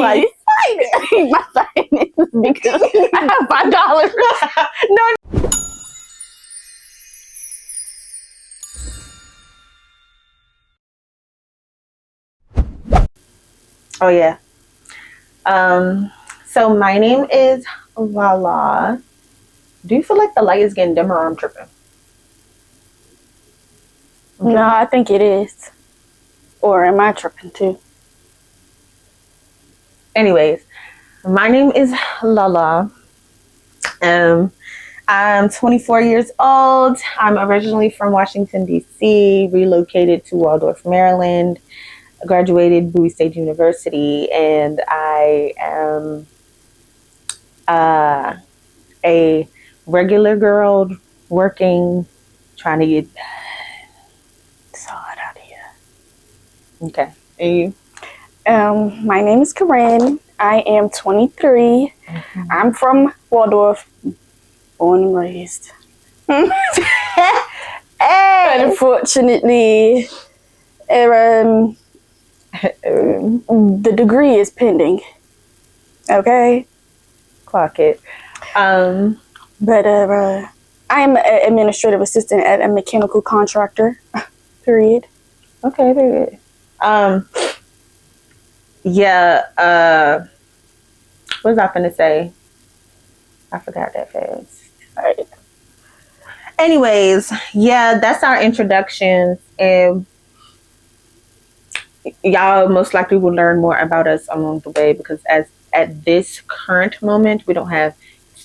Like, my finances because I have $5. no. Oh yeah. So my name is LALA. Do you feel like the light is getting dimmer or I'm tripping? No, I think it is. Or am I tripping too? Anyways, my name is LALA. I'm 24 years old. I'm originally from Washington, D.C., relocated to Waldorf, Maryland. I graduated Bowie State University, and I am a regular girl working, trying to get It's so hot out here. Okay. And you? My name is Khoryn. I am 23. Mm-hmm. I'm from Waldorf, born and raised. Hey. Unfortunately, the degree is pending. Okay? Clock it. But I am an administrative assistant at a mechanical contractor. Period. Okay, period. Yeah, what was I finna say? I forgot that fast. All right. Anyways, yeah, that's our introduction, and y'all most likely will learn more about us along the way, because at this current moment, we don't have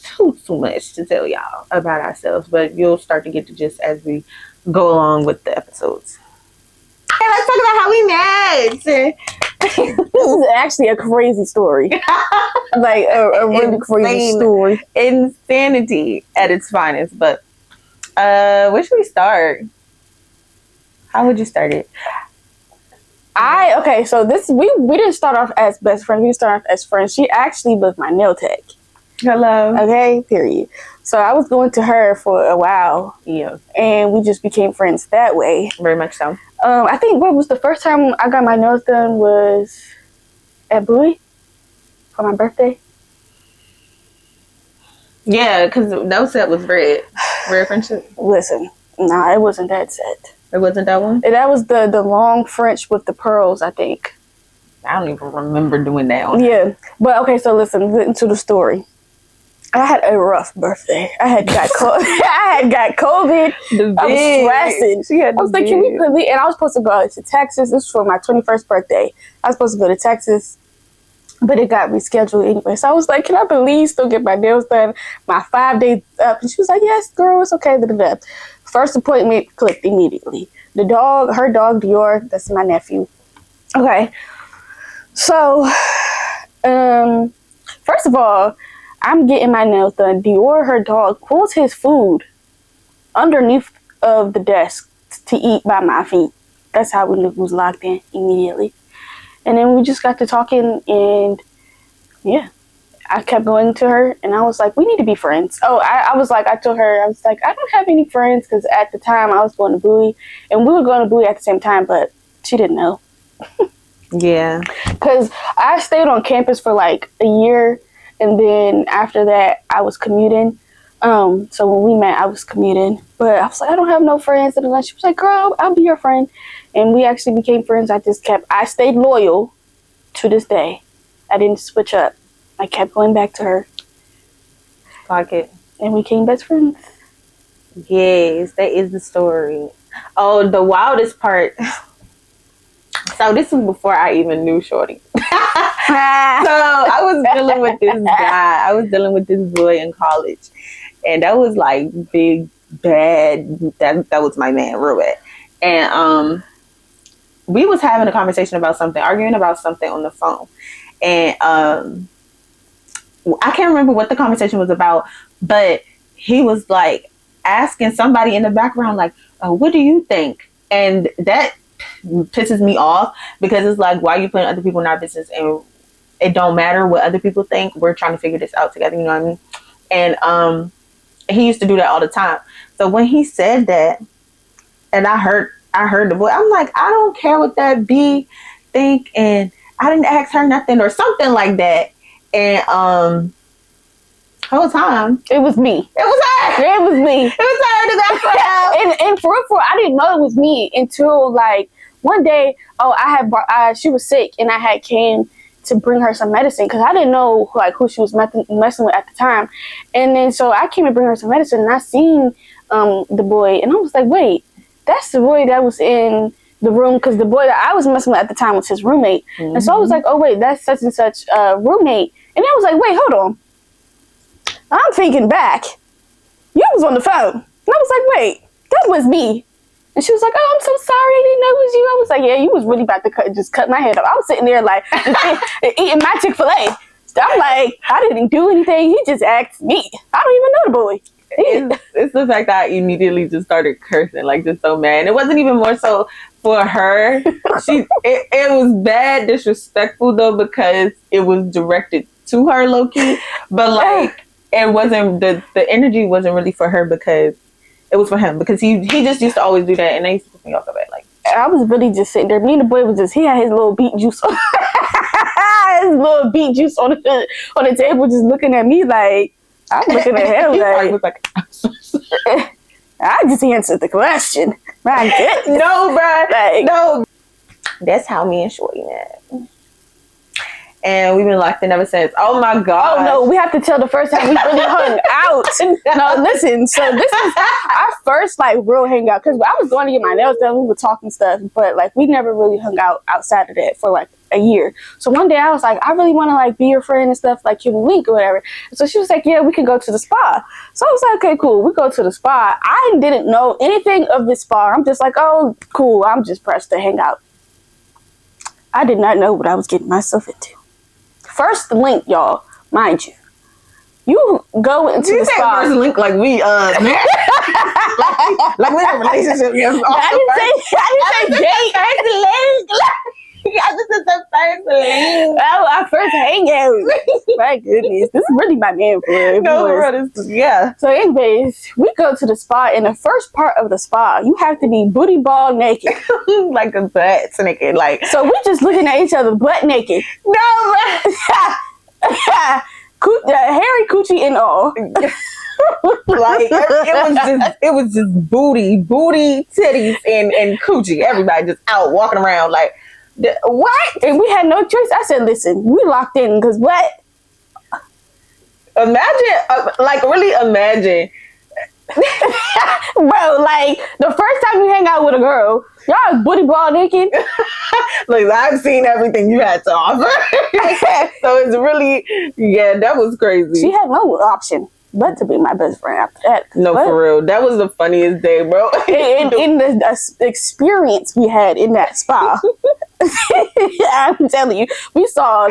too much to tell y'all about ourselves, but you'll start to get the gist as we go along with the episodes. Hey, let's talk about how we met. This is actually a crazy story. Like a really crazy story. Insanity at its finest. But where should we start? How would you start it? So we didn't start off as best friends. We started off as friends. She actually was my nail tech. Hello. Okay, period. So I was going to her for a while. Yeah. And we just became friends that way. Very much so. I think what was the first time I got my nails done was at Bowie for my birthday. Yeah, because that set was red. Red friendship. Listen, nah, it wasn't that set. It wasn't that one? That was the long French with the pearls, I think. I don't even remember doing that one. Yeah. But okay, so listen, get into the story. I had a rough birthday. I had got COVID. I was stressing. I was like, can we put me? And I was supposed to go to Texas. This was for my 21st birthday. I was supposed to go to Texas, but it got rescheduled anyway. So I was like, can I please still get my nails done? My 5 days up. And she was like, yes, girl, it's okay. First appointment clicked immediately. Her dog, Dior, that's my nephew. Okay. So, first of all, I'm getting my nails done. Dior, her dog, pulls his food underneath of the desk to eat by my feet. That's how we knew he was locked in immediately. And then we just got to talking, and yeah, I kept going to her, and I was like, we need to be friends. Oh, I told her, I was like, I don't have any friends, because at the time I was going to Bowie, and we were going to Bowie at the same time, but she didn't know. Yeah. Because I stayed on campus for like a year, and then after that, I was commuting. So when we met, I was commuting. But I was like, I don't have no friends. And then she was like, girl, I'll be your friend. And we actually became friends. I stayed loyal to this day. I didn't switch up. I kept going back to her. Like it. And we became best friends. Yes, that is the story. Oh, the wildest part. So this was before I even knew Shorty. So I was dealing with this guy. I was dealing with this boy in college. And that was like big, bad. That was my man, real bad. And we was having a conversation about something, arguing about something on the phone. And I can't remember what the conversation was about, but he was like asking somebody in the background, like, oh, what do you think? And that pisses me off, because it's like, why are you putting other people in our business? And it don't matter what other people think. We're trying to figure this out together. You know what I mean? And he used to do that all the time. So when he said that, and I heard the voice, I'm like, I don't care what that B think. And I didn't ask her nothing or something like that. And whole time it was me. It was her. It was me. It was her that got put out. And for real, I didn't know it was me until like one day. She was sick, and I had came to bring her some medicine because I didn't know like who she was messing with at the time. And then so I came to bring her some medicine, and I seen the boy, and I was like, wait, that's the boy that was in the room, because the boy that I was messing with at the time was his roommate. And so I was like, oh wait, that's such and such roommate. And I was like, wait, hold on. I'm thinking back. You was on the phone. And I was like, wait, that was me. And she was like, oh, I'm so sorry. I didn't know it was you. I was like, yeah, you was really about to just cut my head off. I was sitting there like eating my Chick-fil-A. I'm like, I didn't do anything. He just asked me. I don't even know the boy. It's the fact that I immediately just started cursing, like just so mad. And it wasn't even more so for her. It was bad disrespectful though, because it was directed to her low key. But like it wasn't the energy wasn't really for her, because it was for him, because he just used to always do that, and they used to piss me off so bad. Like I was really just sitting there. Me and the boy was just, he had his little beet juice on his little beet juice on the table, just looking at me like, I'm looking at him like, I'm so sorry. I just answered the question. My goodness. No, bro. Like, no. That's how me and Shorty met. And we've been locked in ever since. Oh my God. Oh no, we have to tell the first time we really hung out. No, listen. So this is our first like real hangout, because I was going to get my nails done. We were talking stuff, but like we never really hung out outside of that for like a year. So one day I was like, I really want to like be your friend and stuff, like, can we link or whatever? So she was like, yeah, we can go to the spa. So I was like, okay, cool. We go to the spa. I didn't know anything of this spa. I'm just like, oh, cool. I'm just pressed to hang out. I did not know what I was getting myself into. First link, y'all, mind you. You go into the spa. First link like we like we have a relationship. I didn't say date. This is the first link. Oh, our first hangout. My goodness, this is really my man for it. No, yeah. So, anyways, we go to the spa. In the first part of the spa, you have to be booty ball naked, like a butt naked. Like, so we just looking at each other butt naked. No, hairy coochie and all. Like it was just booty, titties, and coochie. Everybody just out walking around like. What? And we had no choice. I said, listen, we locked in, because what? Imagine, like really imagine. Bro, like the first time you hang out with a girl, y'all booty ball naked. Like, I've seen everything you had to offer. So it's really, yeah, that was crazy. She had no option but to be my best friend after that. No, for real. That was the funniest day, bro. in the experience we had in that spa. I'm telling you, we saw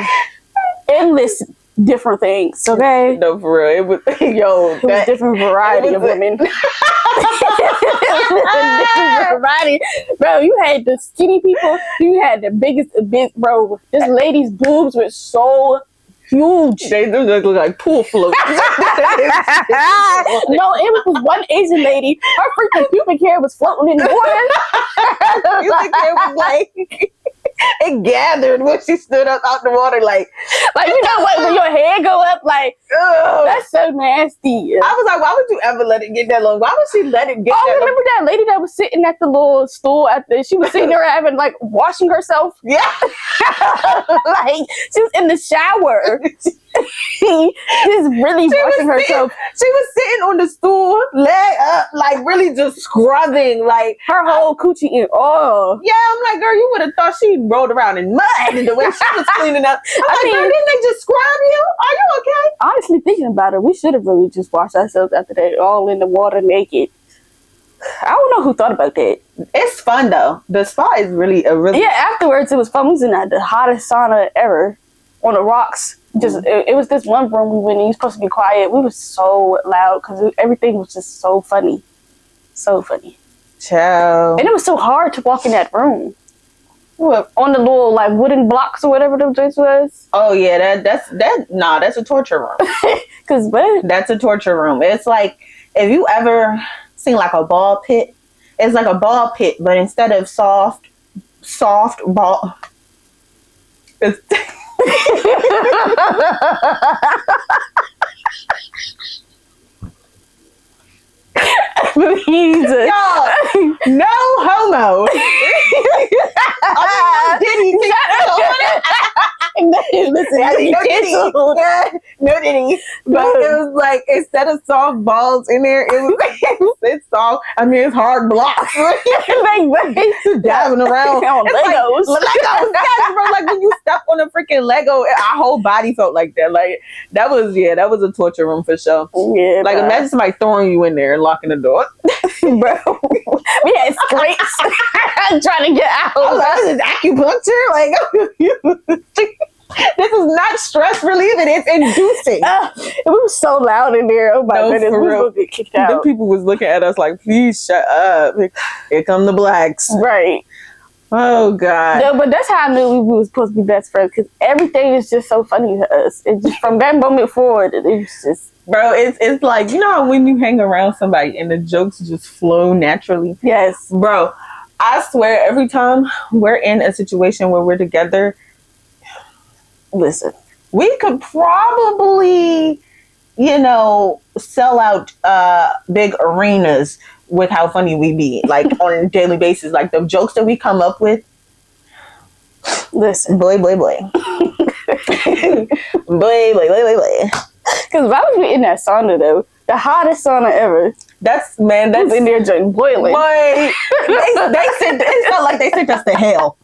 endless different things, okay? No, for real. It was, yo. It was a different variety of women. Different variety. Bro, you had the skinny people. You had the biggest, bro. This lady's boobs were so huge. They look like pool floats. No, it was one Asian lady. Her freaking pubic hair was floating in the water. You think it was like it gathered when she stood up out the water, like you know what? When your hair go up, like, ugh, that's so nasty. I was like, why would you ever let it get that long? Why would she let it get? Oh, remember that lady that was sitting at the little stool she was sitting there having like washing herself? Yeah, like she was in the shower. She's really washing herself. She was sitting on the stool, leg up, like really just scrubbing, like her whole coochie in oil. Yeah, I'm like, girl, you would have thought she rolled around in mud the way she was cleaning up. I'm like, girl, didn't they just scrub you? Are you okay? Honestly, thinking about it, we should have really just washed ourselves after that, all in the water naked. I don't know who thought about that. It's fun though. The spa is really yeah. Afterwards, it was fun. We was in the hottest sauna ever on the rocks. Just it was this one room we went in. You were supposed to be quiet. We were so loud because everything was just so funny, so funny. Ciao. And it was so hard to walk in that room. What, on the little like wooden blocks or whatever the place was. Oh yeah, that's a torture room. Cause what? That's a torture room. It's like if you ever seen like a ball pit, it's like a ball pit, but instead of soft ball. 'Cause y'all, no homo. I mean, no Diddy. Listen, No Diddy. But it was like, instead of soft balls in there, it's soft. I mean, it's hard blocks. Diving around on Legos. Legos, yes, bro. Like when you step on a freaking Lego, our whole body felt like that. Like that was a torture room for sure. Yeah, like bro. Imagine somebody throwing you in there and locking the door. Bro, we had scrapes trying to get out. I was like, this is acupuncture. Like, this is not stress relieving. It's inducing. It was so loud in there. Oh my goodness, for we real. will get kicked out. Them people was looking at us like, please shut up. Here come the blacks. Right. Oh God. No, but that's how I knew we were supposed to be best friends, because everything is just so funny to us. It just from that moment forward, it was just. Bro, it's like, you know how when you hang around somebody and the jokes just flow naturally? Yes. Bro, I swear every time we're in a situation where we're together, listen, we could probably, sell out big arenas with how funny we be, like on a daily basis. Like the jokes that we come up with. Listen. Boy. boy. Because I was in that sauna though, the hottest sauna ever. That's in there just boiling. Boy, it felt like they sent us to hell.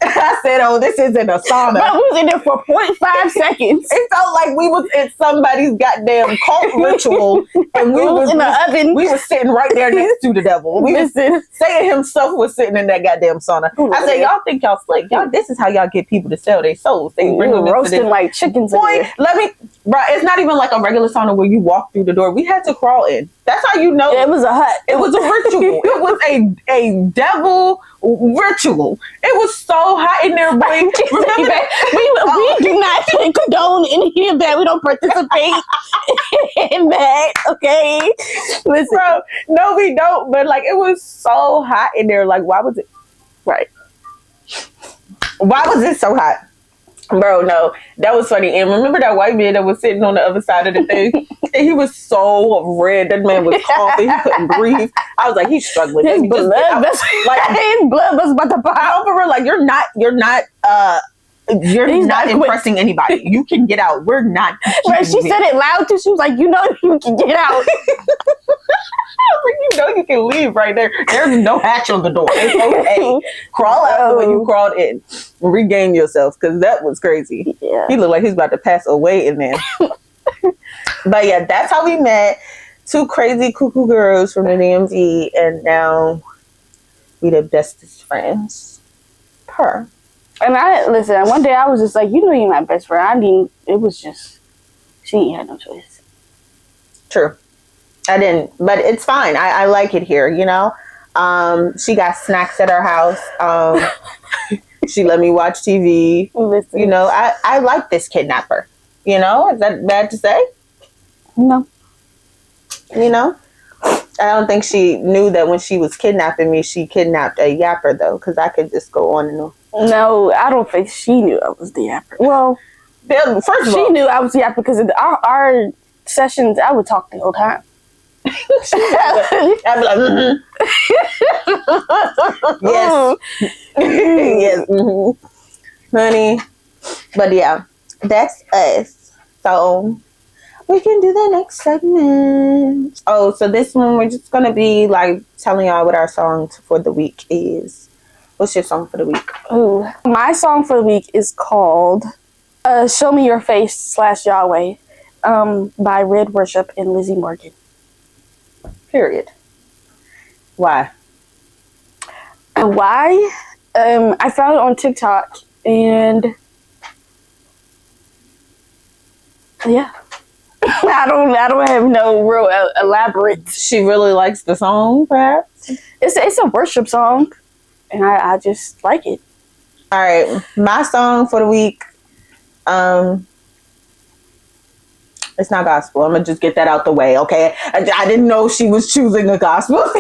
I said, "Oh, this isn't a sauna." But we was in there for 0.5 seconds. It felt like we was in somebody's goddamn cult ritual, and we was in the oven. We was sitting right there next to the devil. Satan himself was sitting in that goddamn sauna. I said, "Y'all think y'all slick? Y'all, this is how y'all get people to sell their souls. They bring them roasting like chickens." Boy, bro. It's not even like a regular sauna where you walk through the door. We had to crawl in. That's how you know. Yeah, it was a hut. It was a ritual. It was a devil ritual. It was so hot in there, boy. Remember that? We do not condone any of that. We don't participate in that. Okay, listen, bro. No, we don't. But like, it was so hot in there. Like, why was it? Right. Why was it so hot? Bro, no, that was funny. And remember that white man that was sitting on the other side of the thing? And he was so red. That man was coughing. He couldn't breathe. I was like, he's struggling. His blood was about to pop. For real, like you're not impressing anybody. You can get out. We're not. Right, she said it loud too. She was like, you can get out. You can leave right there. There's no hatch on the door. It's okay. Crawl out the way you crawled in. Regain yourself, because that was crazy. Yeah. He looked like he's about to pass away in there. But yeah, that's how we met. Two crazy cuckoo girls from the DMV, and now we the bestest friends. Her. And one day I was just like, you're my best friend. It was just, she ain't had no choice. True. I didn't, but it's fine. I like it here, She got snacks at our house. She let me watch TV. Listen. I like this kidnapper. Is that bad to say? No. I don't think she knew that when she was kidnapping me, she kidnapped a yapper, though, because I could just go on and on. No, I don't think she knew I was the yapper. Well, first of all, she knew I was the yapper because our sessions, I would talk the whole time. I'd be like, yes. Yes. Honey. But yeah, that's us. So we can do the next segment. Oh, so this one we're just gonna be like telling y'all what our song for the week is. What's your song for the week? Ooh, my song for the week is called "Show Me Your Face" /Yahweh by Red Worship and Lizzie Morgan. Period. Why? Why? I found it on TikTok, and yeah, I don't have no real elaborate. She really likes the song, perhaps. It's a worship song, and I just like it. All right, my song for the week. It's not gospel. I'm gonna just get that out the way, okay? I didn't know she was choosing a gospel song.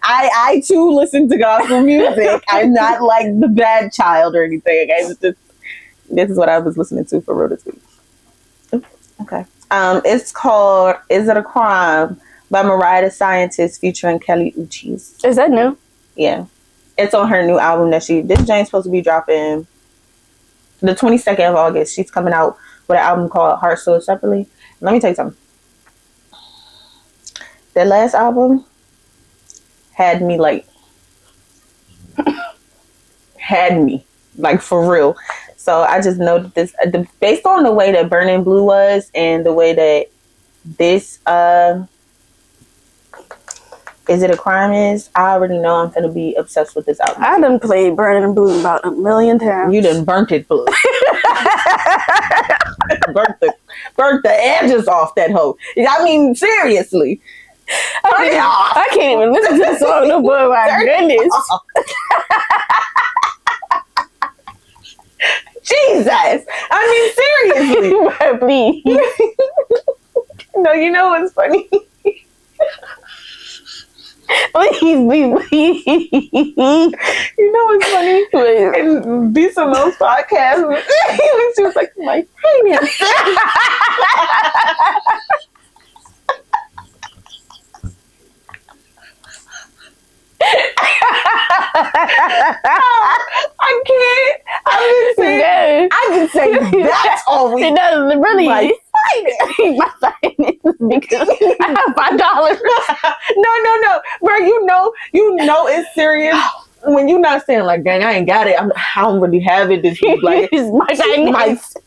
I too listen to gospel music. I'm not like the bad child or anything. Okay, this is what I was listening to for real this week. Okay. It's called "Is It a Crime" by Mariah the Scientist featuring Kelly Uchis. Is that new? Yeah, it's on her new album that this Jane's supposed to be dropping the 22nd of August. She's coming out with an album called Heart, Soul, Separately. Let me tell you something. That last album had me like for real. So I just know that this, based on the way that Burning Blue was and the way that this Is It a Crime is, I already know I'm gonna be obsessed with this album. I done played Burning Blue about 1,000,000 times. You done burnt it blue. burnt the edges off that hoe. I mean, seriously. I can't even listen to the song no more. My goodness. Jesus. I mean, seriously. Please. No, you know what's funny? Please. You know what's funny? In B. Simone's podcast, she was like, my finance. I can't. I can say that's all we. It doesn't really. My finances because I have $5. No, bro. You know it's serious when you're not saying like, "Dang, I ain't got it. I don't really have it." This is like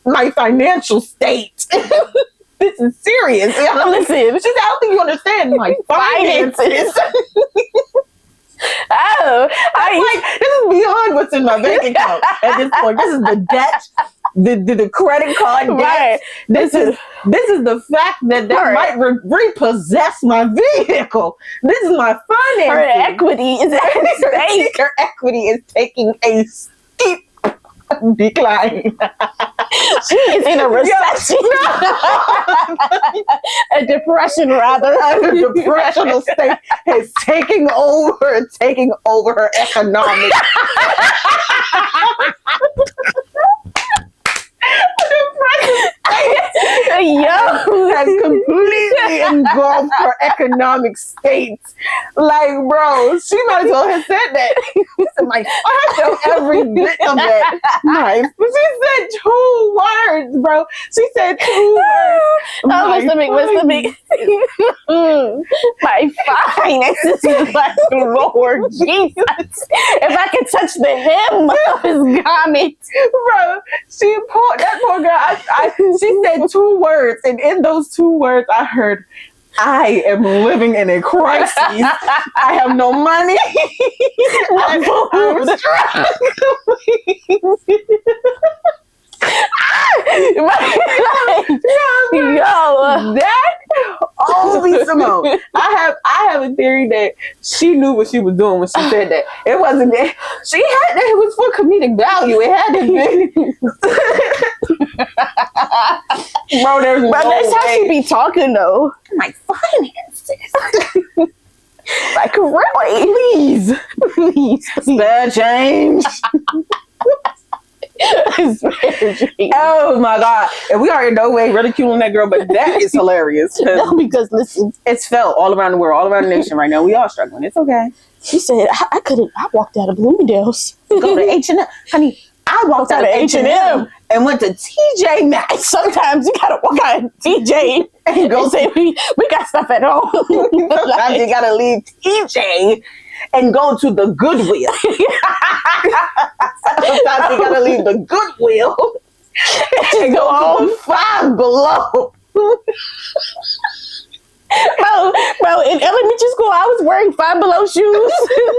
my financial state. This is serious. Listen, I don't think you understand my finances. Oh, I'm like, this is beyond what's in my bank account at this point. This is the debt, the credit card debt. Right. This is the fact that might repossess my vehicle. This is my finances. Her equity is at stake. Her equity is taking a steep decline. She is in a recession. A depression, rather. A depressional state is taking over her economic. Has completely engulfed her economic state. Like, bro, she might as well have said that. I felt every bit of that knife. But she said 2 words, bro. She said 2 words. My stomach. My finances is like, Lord Jesus. If I could touch the hem of his garment. Bro, that poor girl, she said 2 words, and in those 2 words, I heard, I am living in a crisis. I have no money. I'm Yo, that only Simone. I have a theory that she knew what she was doing when she said that. It wasn't that it was for comedic value. It had to be. Bro, there's no that's how she be talking though. My finances. Like, really? Please. Spare change. Oh my God. And we are in no way ridiculing that girl, but that is hilarious. No, because listen, it's felt all around the world, all around the nation right now. We all struggling. It's okay. She said, I walked out of Bloomingdale's. Go to H&M. Honey, I walked out of H&M and went to TJ Maxx. Sometimes you gotta walk out of TJ and go say, we got stuff at home. Sometimes you gotta leave TJ and go to the Goodwill. Sometimes you gotta leave the Goodwill and go home Five Below. Bro, in elementary school, I was wearing Five Below shoes.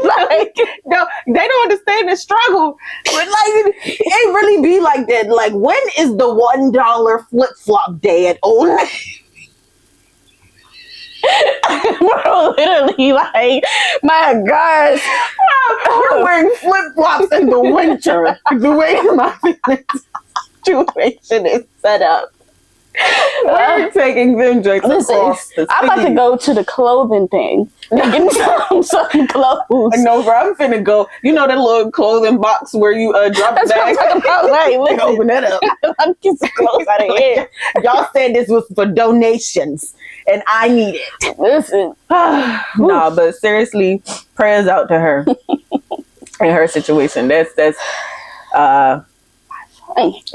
Like, no, they don't understand the struggle. But like, it really be like that. Like, when is the $1 flip flop day at Old Navy? Bro, literally, like, my gosh. We're wearing flip flops in the winter. The way my situation is set up. We're taking them drinks across the I'm about to go to the clothing thing. Give me some clothes. No, bro, I'm finna go. You know that little clothing box where you drop the bag? That's what I'm talking about. Right, listen. Open that up. I'm getting some clothes out of here. Y'all said this was for donations, and I need it. Listen. No, but seriously, prayers out to her in her situation. That's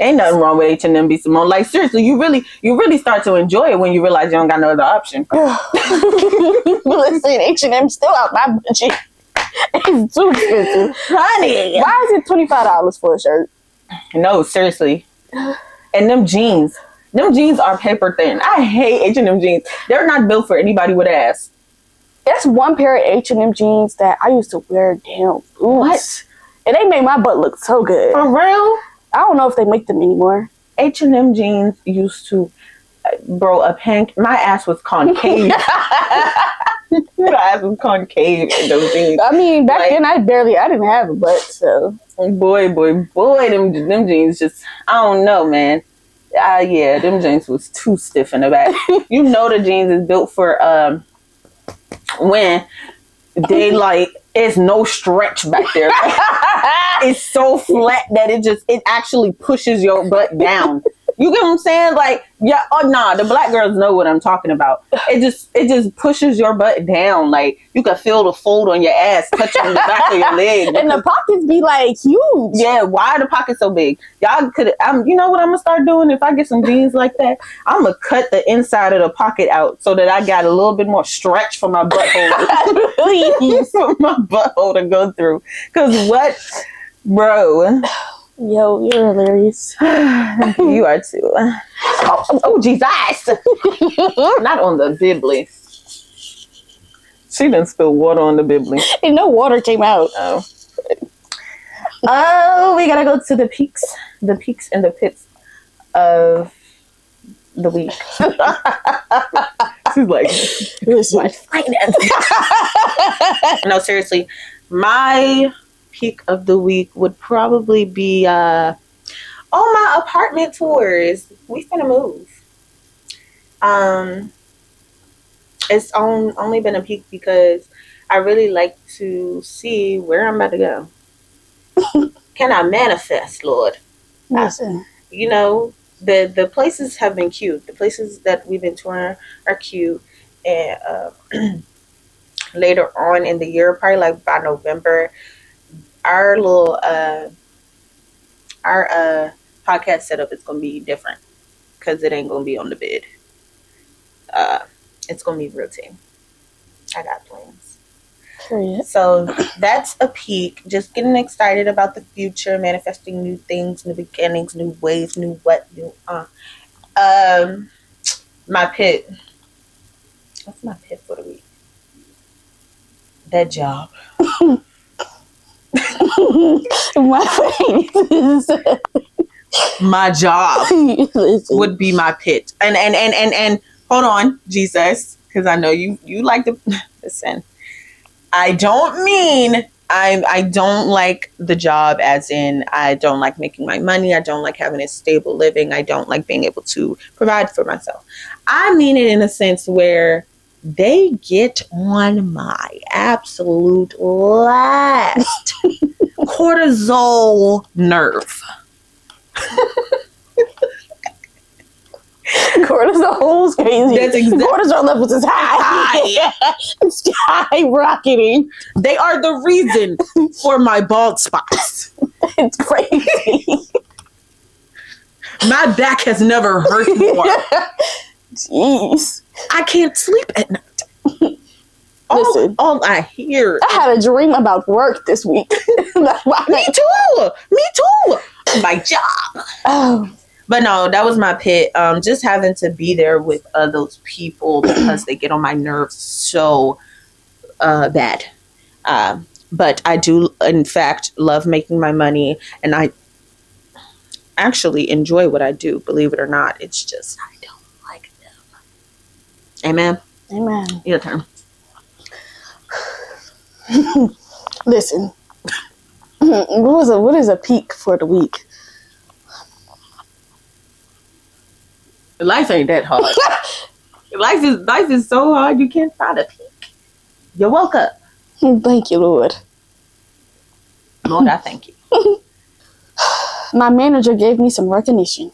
ain't nothing wrong with H&M B Simone. Like seriously, you really start to enjoy it when you realize you don't got no other option. Listen, H&M still out my budget. It's too expensive, Honey. Why is it $25 for a shirt? No, seriously. And them jeans are paper thin. I hate H&M jeans. They're not built for anybody with ass. That's one pair of H&M jeans that I used to wear damn boots. What? And they made my butt look so good. For real? I don't know if they make them anymore. H&M jeans used to, bro, my ass was concave. My ass was concave in those jeans. I mean, back then I didn't have a butt, so. Boy, them jeans just, I don't know, man. Yeah, them jeans was too stiff in the back. You know the jeans is built for, when they like, it's no stretch back there. It's so flat that it actually pushes your butt down. You get what I'm saying? Like, yeah, the black girls know what I'm talking about. It just pushes your butt down. Like, you can feel the fold on your ass touching the back of your leg. And the pockets be like huge. Yeah, why are the pockets so big? Y'all could, you know what I'm gonna start doing if I get some jeans like that? I'm gonna cut the inside of the pocket out so that I got a little bit more stretch for my butthole. Please, for my butthole to go through. Cause what, bro? Yo, you're hilarious. You are too. Oh, Jesus. Not on the Bibli. She done spilled water on the Bibli. And no water came out. Oh, we gotta go to the peaks and the pits of the week. She's like, listen. No, seriously, my peak of the week would probably be my apartment tours. We finna move. It's only been a peak because I really like to see where I'm about to go. Can I manifest, Lord? Listen. You know, the places have been cute. The places that we've been touring are cute. And later on in the year, probably like by November, our little podcast setup is gonna be different because it ain't gonna be on the bed. It's gonna be real team. I got plans. Period. So that's a peak. Just getting excited about the future, manifesting new things, new beginnings, new ways, new my pit. What's my pit for the week? That job. My job would be my pit. And hold on, Jesus, because I know you like to listen. I don't mean I don't like the job as in I don't like making my money. I don't like having a stable living. I don't like being able to provide for myself. I mean it in a sense where they get on my absolute last cortisol nerve. Cortisol is crazy. That's exactly. Cortisol levels is high. It's skyrocketing. They are the reason for my bald spots. It's crazy. My back has never hurt more. Jeez. I can't sleep at night. Listen, all I hear. I had a dream about work this week. That's why. Me too. My job. Oh. But no, that was my pit. Just having to be there with those people because they get on my nerves so bad. But I do, in fact, love making my money, and I actually enjoy what I do. Believe it or not, it's just I don't like them. Amen. Amen. Your turn. Listen, what is a peak for the week? Life ain't that hard. life is so hard you can't find a peak. You're welcome. Thank you, Lord. Lord, I thank you. My manager gave me some recognition.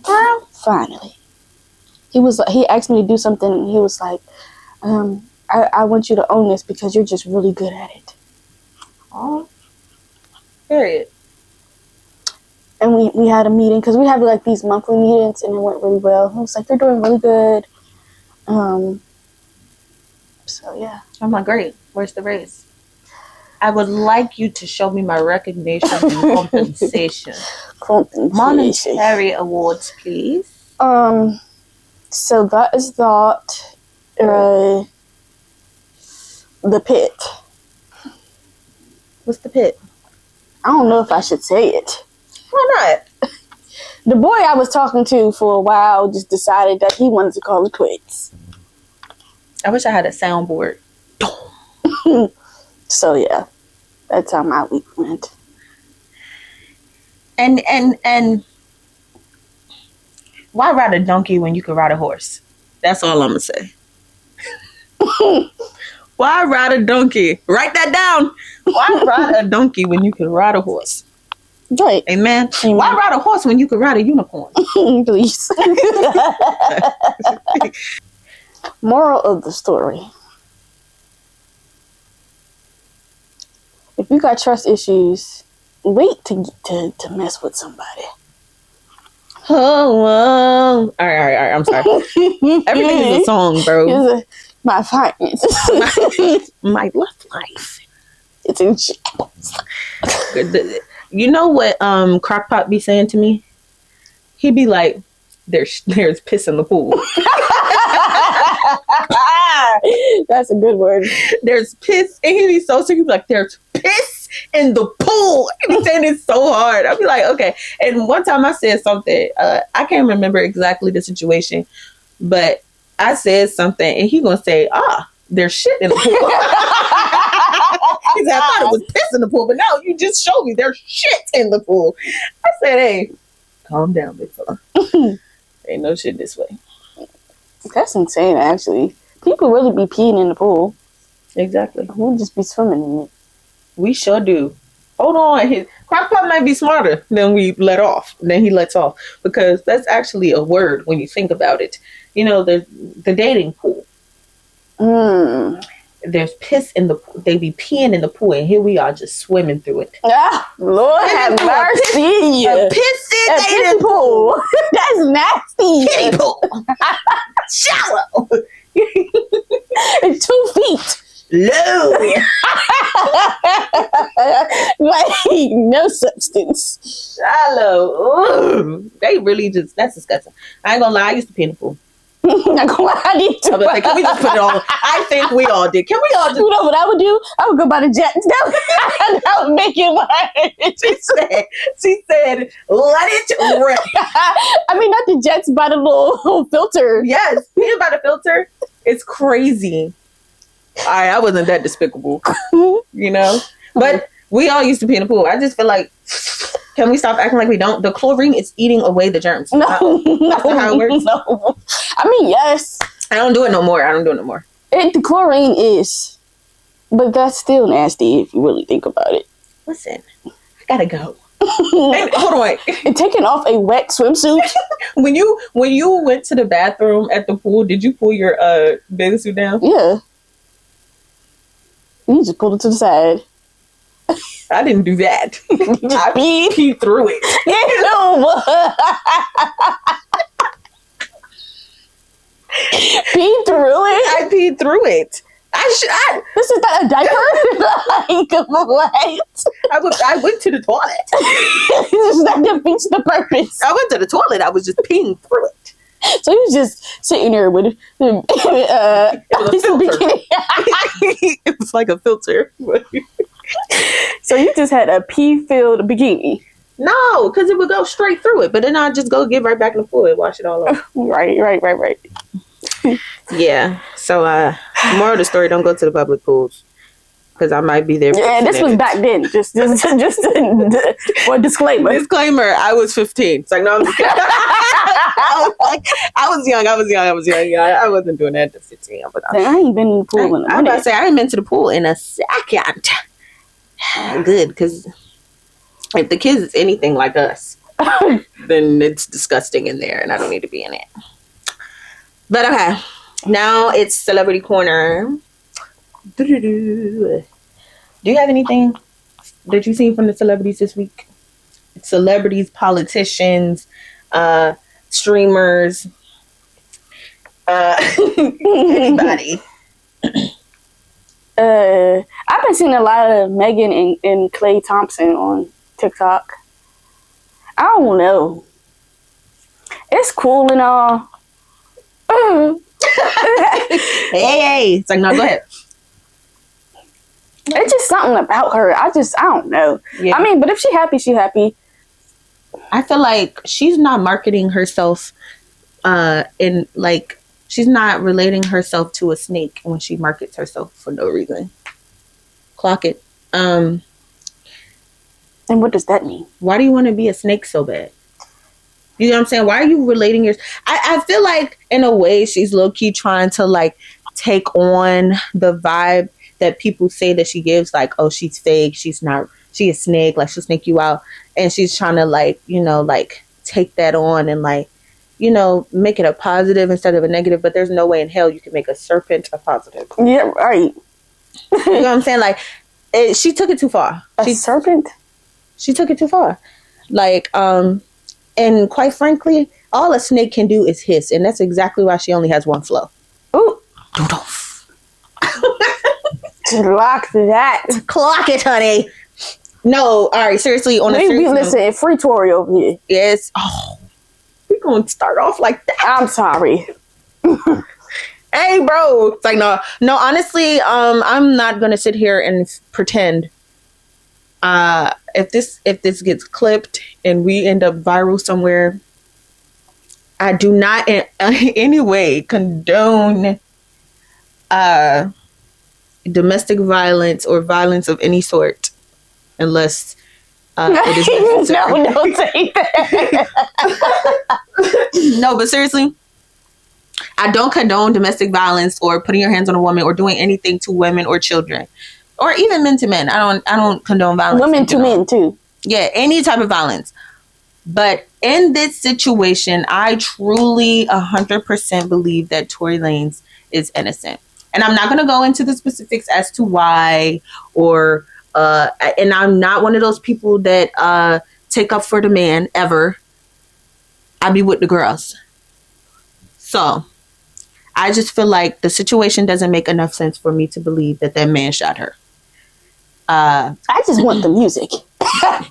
Well, finally. He asked me to do something, and he was like, I want you to own this because you're just really good at it. Oh, period. And we had a meeting, because we have like these monthly meetings, and it went really well. He was like, you're doing really good. So yeah. I'm like, great. Where's the raise? I would like you to show me my recognition and compensation. Monetary awards, please. So that is that. The pit. What's the pit? I don't know if I should say it. Why not? The boy I was talking to for a while just decided that he wanted to call it quits. I wish I had a soundboard. So yeah, that's how my week went. And why ride a donkey when you can ride a horse? That's all I'm gonna say. Why ride a donkey? Write that down. Why ride a donkey when you can ride a horse? Right. Amen. Why ride a horse when you can ride a unicorn? Please. Moral of the story. If you got trust issues, wait to mess with somebody. Oh. All right. I'm sorry. Everything is a song, bro. My finances. My love life. It's in shambles. You know what Crockpot be saying to me? He be like, there's piss in the pool. That's a good word. There's piss, and he be so sick. He be like, there's piss in the pool. And he's saying it so hard. I'll be like, okay. And one time I said something. I can't remember exactly the situation, but I said something, and he gonna say, there's shit in the pool. He said, I thought it was piss in the pool, but no, you just showed me there's shit in the pool. I said, hey, calm down, big fella. Ain't no shit this way. That's insane, actually. People really be peeing in the pool. Exactly. We'll just be swimming in it. We sure do. Hold on. Crockpot might be smarter than he lets off. Because that's actually a word when you think about it. You know, the dating pool. There's piss in the pool. They be peeing in the pool, and here we are just swimming through it. Lord have mercy. A pissy pool. That's nasty. Kiddie pool. Shallow. It's 2 feet. Low. Like, no substance. Shallow. Ooh. They really that's disgusting. I ain't gonna lie, I used to pee in the pool. Not gonna lie, I need to. Can we just put it on? I think we all did. Can we all just? You know what I would do? I would go by the jets. That would make it worse. She said, let it rip. I mean, not the jets, by the little filter. Yes, peeing by the filter. It's crazy. I wasn't that despicable, you know? But we all used to pee in the pool. I just feel like, can we stop acting like we don't? The chlorine is eating away the germs. No, that's not how it works. No. I mean, yes. I don't do it no more. The chlorine is, but that's still nasty if you really think about it. Listen, I gotta go. Hey, hold on. And taking off a wet swimsuit. When you went to the bathroom at the pool, did you pull your bathing suit down? Yeah. You just pulled it to the side. I didn't do that. I peed through it. Pee through it? I peed through it. This is not a diaper? What? I went to the toilet. This is not defeats the purpose. I went to the toilet. I was just peeing through it. So you was just sitting there with it was a filter. It was like a filter. So you just had a pee-filled bikini. No, because it would go straight through it. But then I'd just go get right back in the pool and wash it all off. Right. Yeah. So, moral of the story, don't go to the public pools. Because I might be there. Yeah, this was back then. Just for disclaimer. Disclaimer, I was 15. It's like, no, I'm just kidding. I I was young. I wasn't doing that at 15. But I ain't been in the pool in a minute. I'm about to say, I ain't been to the pool in a second. Good, because if the kids is anything like us, then it's disgusting in there, and I don't need to be in it. But okay, now it's Celebrity Corner. Do you have anything that you've seen from the celebrities this week? Celebrities, politicians, streamers, anybody. I've been seeing a lot of Megan and Klay Thompson on TikTok. I don't know. It's cool and all. Hey. It's like, no, go ahead. It's just something about her. I don't know. Yeah. I mean, but if she happy, she happy. I feel like she's not marketing herself in like, she's not relating herself to a snake when she markets herself for no reason. Clock it. And what does that mean? Why do you want to be a snake so bad? You know what I'm saying? Why are you relating your... I feel like, in a way, she's low-key trying to, like, take on the vibe that people say that she gives. Like, oh, she's fake. She's not... She a snake. Like, she'll snake you out. And she's trying to, like, you know, like, take that on and, like, you know, make it a positive instead of a negative. But there's no way in hell you can make a serpent a positive. Yeah, right. You know what I'm saying? Like, she took it too far. A serpent? She took it too far. Like, and quite frankly, all a snake can do is hiss. And that's exactly why she only has one flow. Ooh. Clock that. Clock it, honey. No, all right, seriously. On we listen, free Tory over here. Yes. Oh, we're going to start off like that. I'm sorry. Hey, bro. It's like, no, honestly, I'm not going to sit here and pretend. If this gets clipped and we end up viral somewhere, I do not in any way condone domestic violence or violence of any sort, unless it is necessary. No, don't say that. No, but seriously, I don't condone domestic violence or putting your hands on a woman or doing anything to women or children. Or even men to men. I don't condone violence. Women to men too. Yeah, any type of violence. But in this situation, I truly 100% believe that Tory Lanez is innocent. And I'm not going to go into the specifics as to why or and I'm not one of those people that take up for the man ever. I be with the girls. So I just feel like the situation doesn't make enough sense for me to believe that man shot her. I just want the music.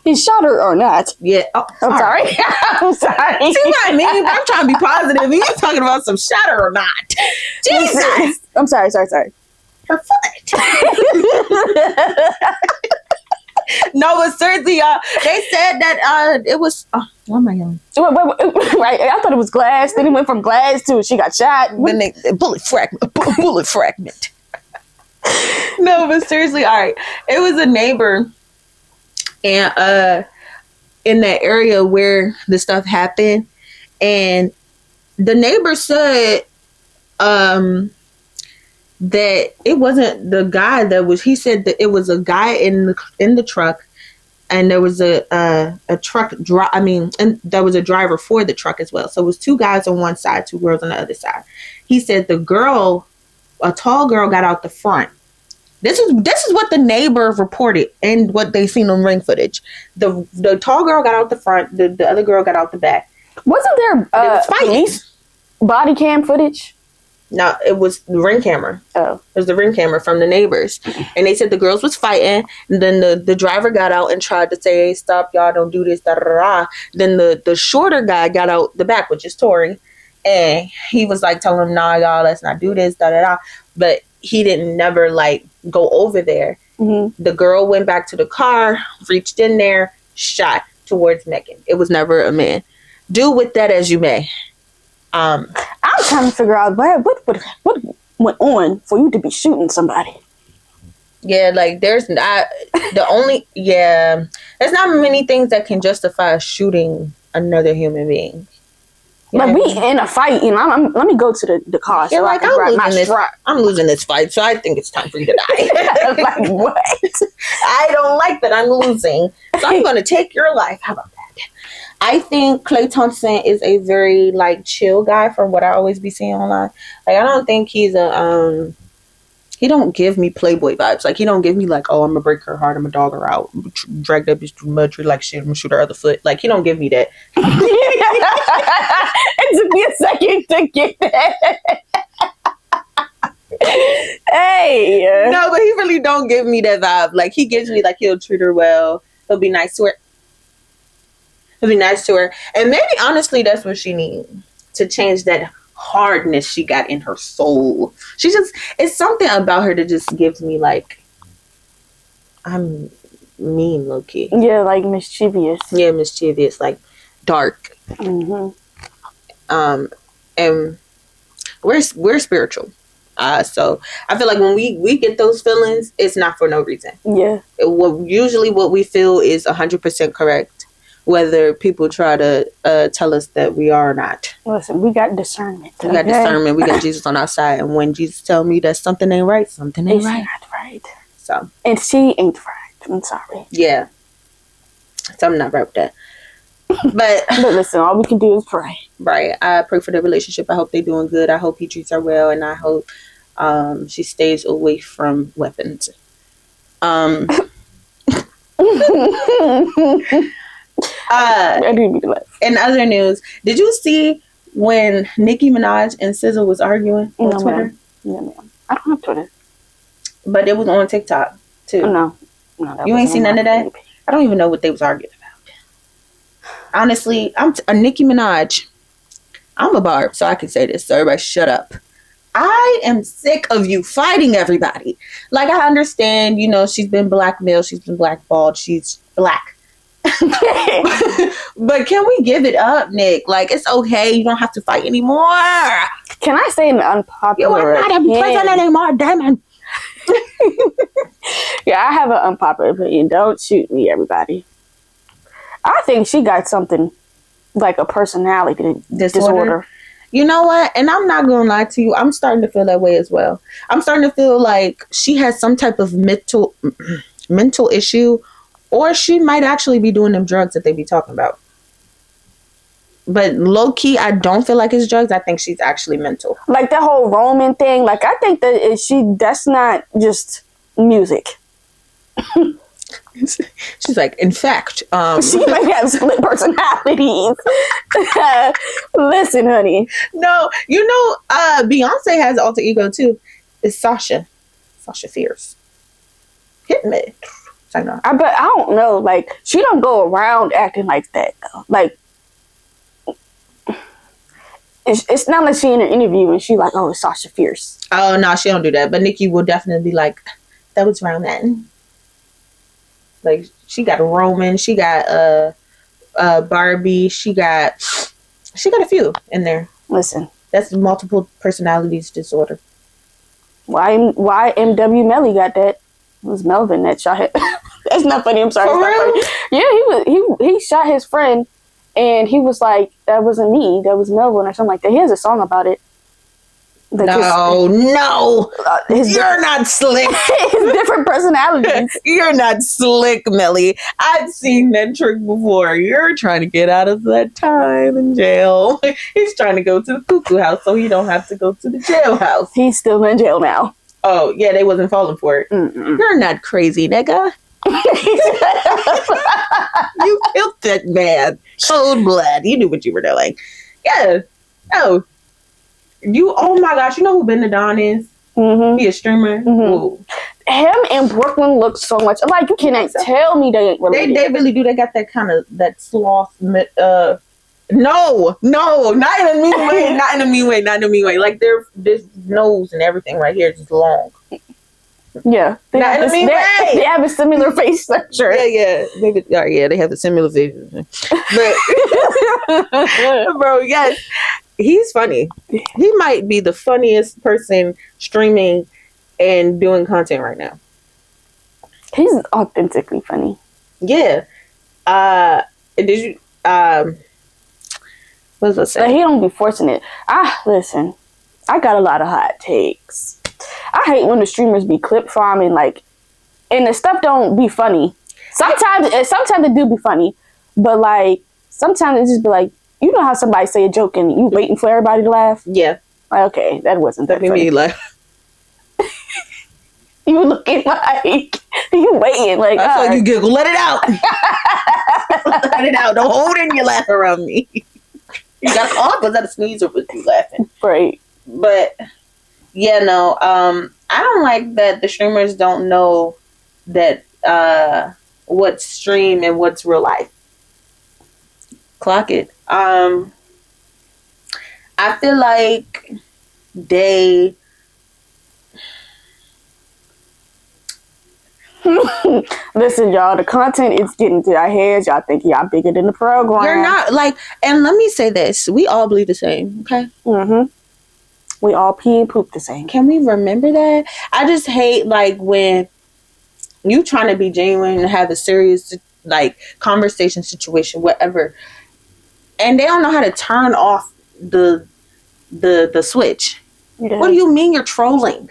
He shot her or not. Yeah. Oh, I'm sorry. I'm sorry. See what I mean? I'm trying to be positive. You're talking about some shot her or not. Jesus. I'm sorry. Her foot. No, but seriously, they said that it was... what am I yelling? Right. I thought it was glass. Then it went from glass to she got shot. Then bullet fragment. No, but seriously, all right. It was a neighbor, and in that area where the stuff happened, and the neighbor said that it wasn't the guy that was. He said that it was a guy in the truck, and there was a truck. And there was a driver for the truck as well. So it was two guys on one side, two girls on the other side. He said the girl, a tall girl, got out the front. This is what the neighbor reported and what they seen on ring footage. The tall girl got out the front. The other girl got out the back. Wasn't there police body cam footage? No, it was the ring camera. Oh. It was the ring camera from the neighbors. And they said the girls was fighting. And then the driver got out and tried to say, hey, stop, y'all, don't do this, da da da. Then the shorter guy got out the back, which is Tory. And he was like telling him, nah, y'all, let's not do this, da da da. But he didn't never like go over there. Mm-hmm. The girl went back to the car, reached in there, shot towards Megan. It was never a man. Do with that as you may. I'm trying to figure out what went on for you to be shooting somebody. Yeah, like there's not there's not many things that can justify shooting another human being. Like, we in a fight, let me go to the car. You're like, I'm losing this fight, so I think it's time for you to die. Like, what? I don't like that I'm losing, so I'm going to take your life. How about that? I think Klay Thompson is a very, like, chill guy from what I always be seeing online. Like, I don't think he's he don't give me Playboy vibes. Like, he don't give me, like, oh, I'm going to break her heart, I'm going to dog her out, drag that bitch through mud tree, like, shit, I'm going to shoot her other foot. Like, he don't give me that. It took me a second to get that. Hey. No, but he really don't give me that vibe. Like, he gives me, like, he'll treat her well. He'll be nice to her. And maybe, honestly, that's what she needs to change that hardness she got in her soul. It's something about her that just gives me, like, I'm mean, low-key. Yeah, like mischievous. Yeah, mischievous, like dark. Mm-hmm. And we're spiritual. So I feel like when we get those feelings, it's not for no reason. Yeah. Usually what we feel is 100% correct, whether people try to tell us that we are not. Listen, we got discernment. We got discernment. We got Jesus on our side. And when Jesus tell me that something ain't right, something ain't right. Not right. So. And she ain't right. I'm sorry. Yeah. Something not right with that. But listen, all we can do is pray. Right. I pray for their relationship. I hope they're doing good. I hope he treats her well. And I hope she stays away from weapons. In other news, did you see when Nicki Minaj and SZA was arguing on Twitter? No, I don't have Twitter. But it was on TikTok too. No, you ain't seen none of that? I don't even know what they was arguing about. Honestly, I'm a Nicki Minaj. I'm a barb, so I can say this. So everybody shut up. I am sick of you fighting everybody. Like, I understand, she's been blackmailed, she's been blackballed, she's black. But can we give it up, Nick? Like, it's okay. You don't have to fight anymore. Can I say an unpopular You are not a president anymore, damn it. Yeah, I have an unpopular opinion. Don't shoot me, everybody. I think she got something like a personality disorder. You know what? And I'm not going to lie to you. I'm starting to feel that way as well. I'm starting to feel like she has some type of mental issue, or she might actually be doing them drugs that they be talking about. But low key, I don't feel like it's drugs. I think she's actually mental. Like that whole Roman thing. Like, I think that's not just music. She's like, in fact, she might have split personalities. Listen, honey. No, Beyonce has alter ego too. It's Sasha Fierce. Hit me. But I don't know. Like, she don't go around acting like that though. Like, it's not like she in an interview and she like, oh, it's Sasha Fierce. Oh no, she don't do that. But Nicki will definitely be like, that was around then. Like, she got a Roman, she got Barbie, she got a few in there. Listen, that's multiple personalities disorder. Why MW Melly got that? It was Melvin that shot him. That's not funny. I'm sorry. For real? Funny. Yeah, he shot his friend, and he was like, "That wasn't me. That was Melvin," or something like that. He has a song about it. Like you're not slick. His different personalities. You're not slick, Melly. I've seen that trick before. You're trying to get out of that time in jail. He's trying to go to the cuckoo house so he don't have to go to the jailhouse. He's still in jail now. Oh, yeah, they wasn't falling for it. Mm-mm. You're not crazy, nigga. You killed that man. Cold blood. You knew what you were doing. Yeah. Oh. Oh my gosh, you know who Ben the Don is? Mm-hmm. He a streamer. Mm-hmm. Him and Brooklyn look so much like, you cannot tell me they ain't related. They really do. They got that kind of that sloth. No, not in a mean way. Not in a mean way. Like this nose and everything right here is just long. Yeah, not in a mean way. They have a similar face structure. Yeah. They have a similar face. But bro, yes. He's funny. He might be the funniest person streaming and doing content right now. He's authentically funny. Yeah. Did you What's it say? Like, he don't be forcing it. Listen, I got a lot of hot takes. I hate when the streamers be clip farming, like, and the stuff don't be funny. Sometimes it do be funny, but like sometimes it just be like, you know how somebody say a joke and you waiting for everybody to laugh? Yeah. Like, okay, that wasn't that funny. Me laugh. You looking like you waiting like. I saw you giggle. Let it out. Let it out. Don't hold in your laugh around me. You got to cough. Was that a sneeze or was you laughing? Right. But yeah, no. I don't like that the streamers don't know that what's stream and what's real life. Clock it. I feel like they. Listen, y'all, the content is getting to our heads. Y'all think y'all bigger than the program. You're not, like, and let me say this. We all bleed the same, okay? Mm-hmm. We all pee and poop the same. Can we remember that? I just hate, like, when you trying to be genuine and have a serious, like, conversation situation, whatever, and they don't know how to turn off the switch. Yeah. What do you mean you're trolling?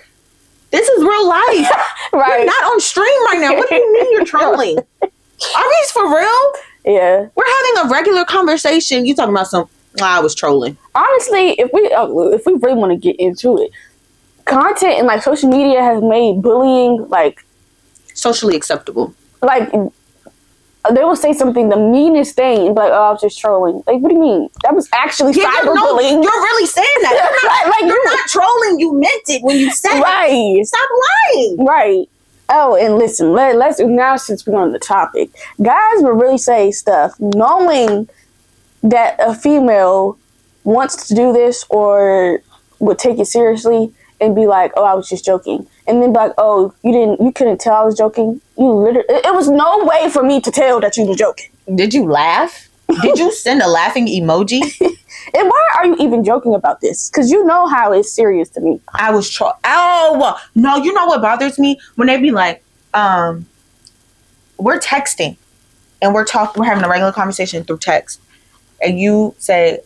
This is real life. Right. You're not on stream right now. What do you mean you're trolling? Are these for real? Yeah. We're having a regular conversation. You talking about I was trolling. Honestly, if we really want to get into it, content and like social media has made bullying like socially acceptable. Like, they will say something, the meanest thing, and be like, "Oh, I was just trolling." Like, what do you mean? That was actually cyberbullying. You're really saying that. You're not trolling. You meant it when you said it. Stop lying. Right. Oh, and listen, let's now, since we're on the topic, guys will really say stuff knowing that a female wants to do this or would take it seriously and be like, "Oh, I was just joking," and then be like, "Oh, you couldn't tell I was joking. You literally, it was no way for me to tell that you were joking." Did you laugh? Did you send a laughing emoji? And why are you even joking about this? Because you know how it's serious to me. I was no, you know what bothers me? When they be like, we're texting and we're having a regular conversation through text, and you say,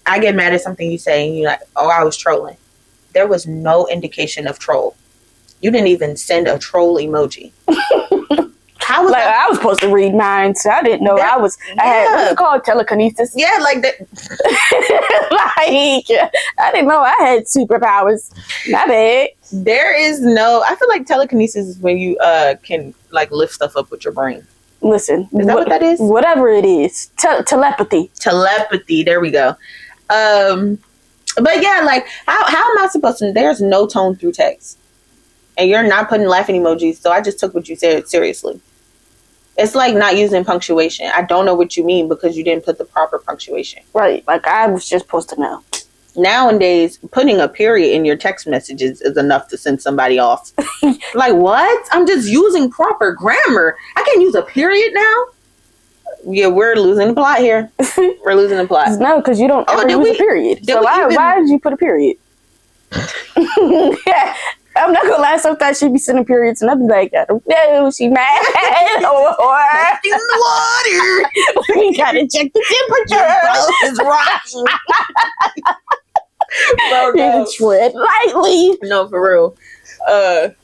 I get mad at something you say, and you're like, "Oh, I was trolling." There was no indication of troll. You didn't even send a troll emoji. How was I was supposed to read minds. So I didn't know I had what's it called, telekinesis. Yeah, like that. Like, I didn't know I had superpowers. My bad. There is no. I feel like telekinesis is when you can like lift stuff up with your brain. Listen, is that what that is? Whatever it is, telepathy. Telepathy. There we go. But yeah, like how am I supposed to? There's no tone through text, and you're not putting laughing emojis. So I just took what you said seriously. It's like not using punctuation. I don't know what you mean because you didn't put the proper punctuation. Right. Like, I was just supposed to know. Nowadays, putting a period in your text messages is enough to send somebody off. Like, what? I'm just using proper grammar. I can't use a period now? Yeah, we're losing the plot here. We're losing the plot. No, because you don't ever use a period. So why did you put a period? Yeah. I'm not gonna lie, sometimes she be sending periods and I'll be like, I don't know, she mad or in the water. We gotta check the temperature. It's rocking. Bro, no. Tread lightly. No, for real. All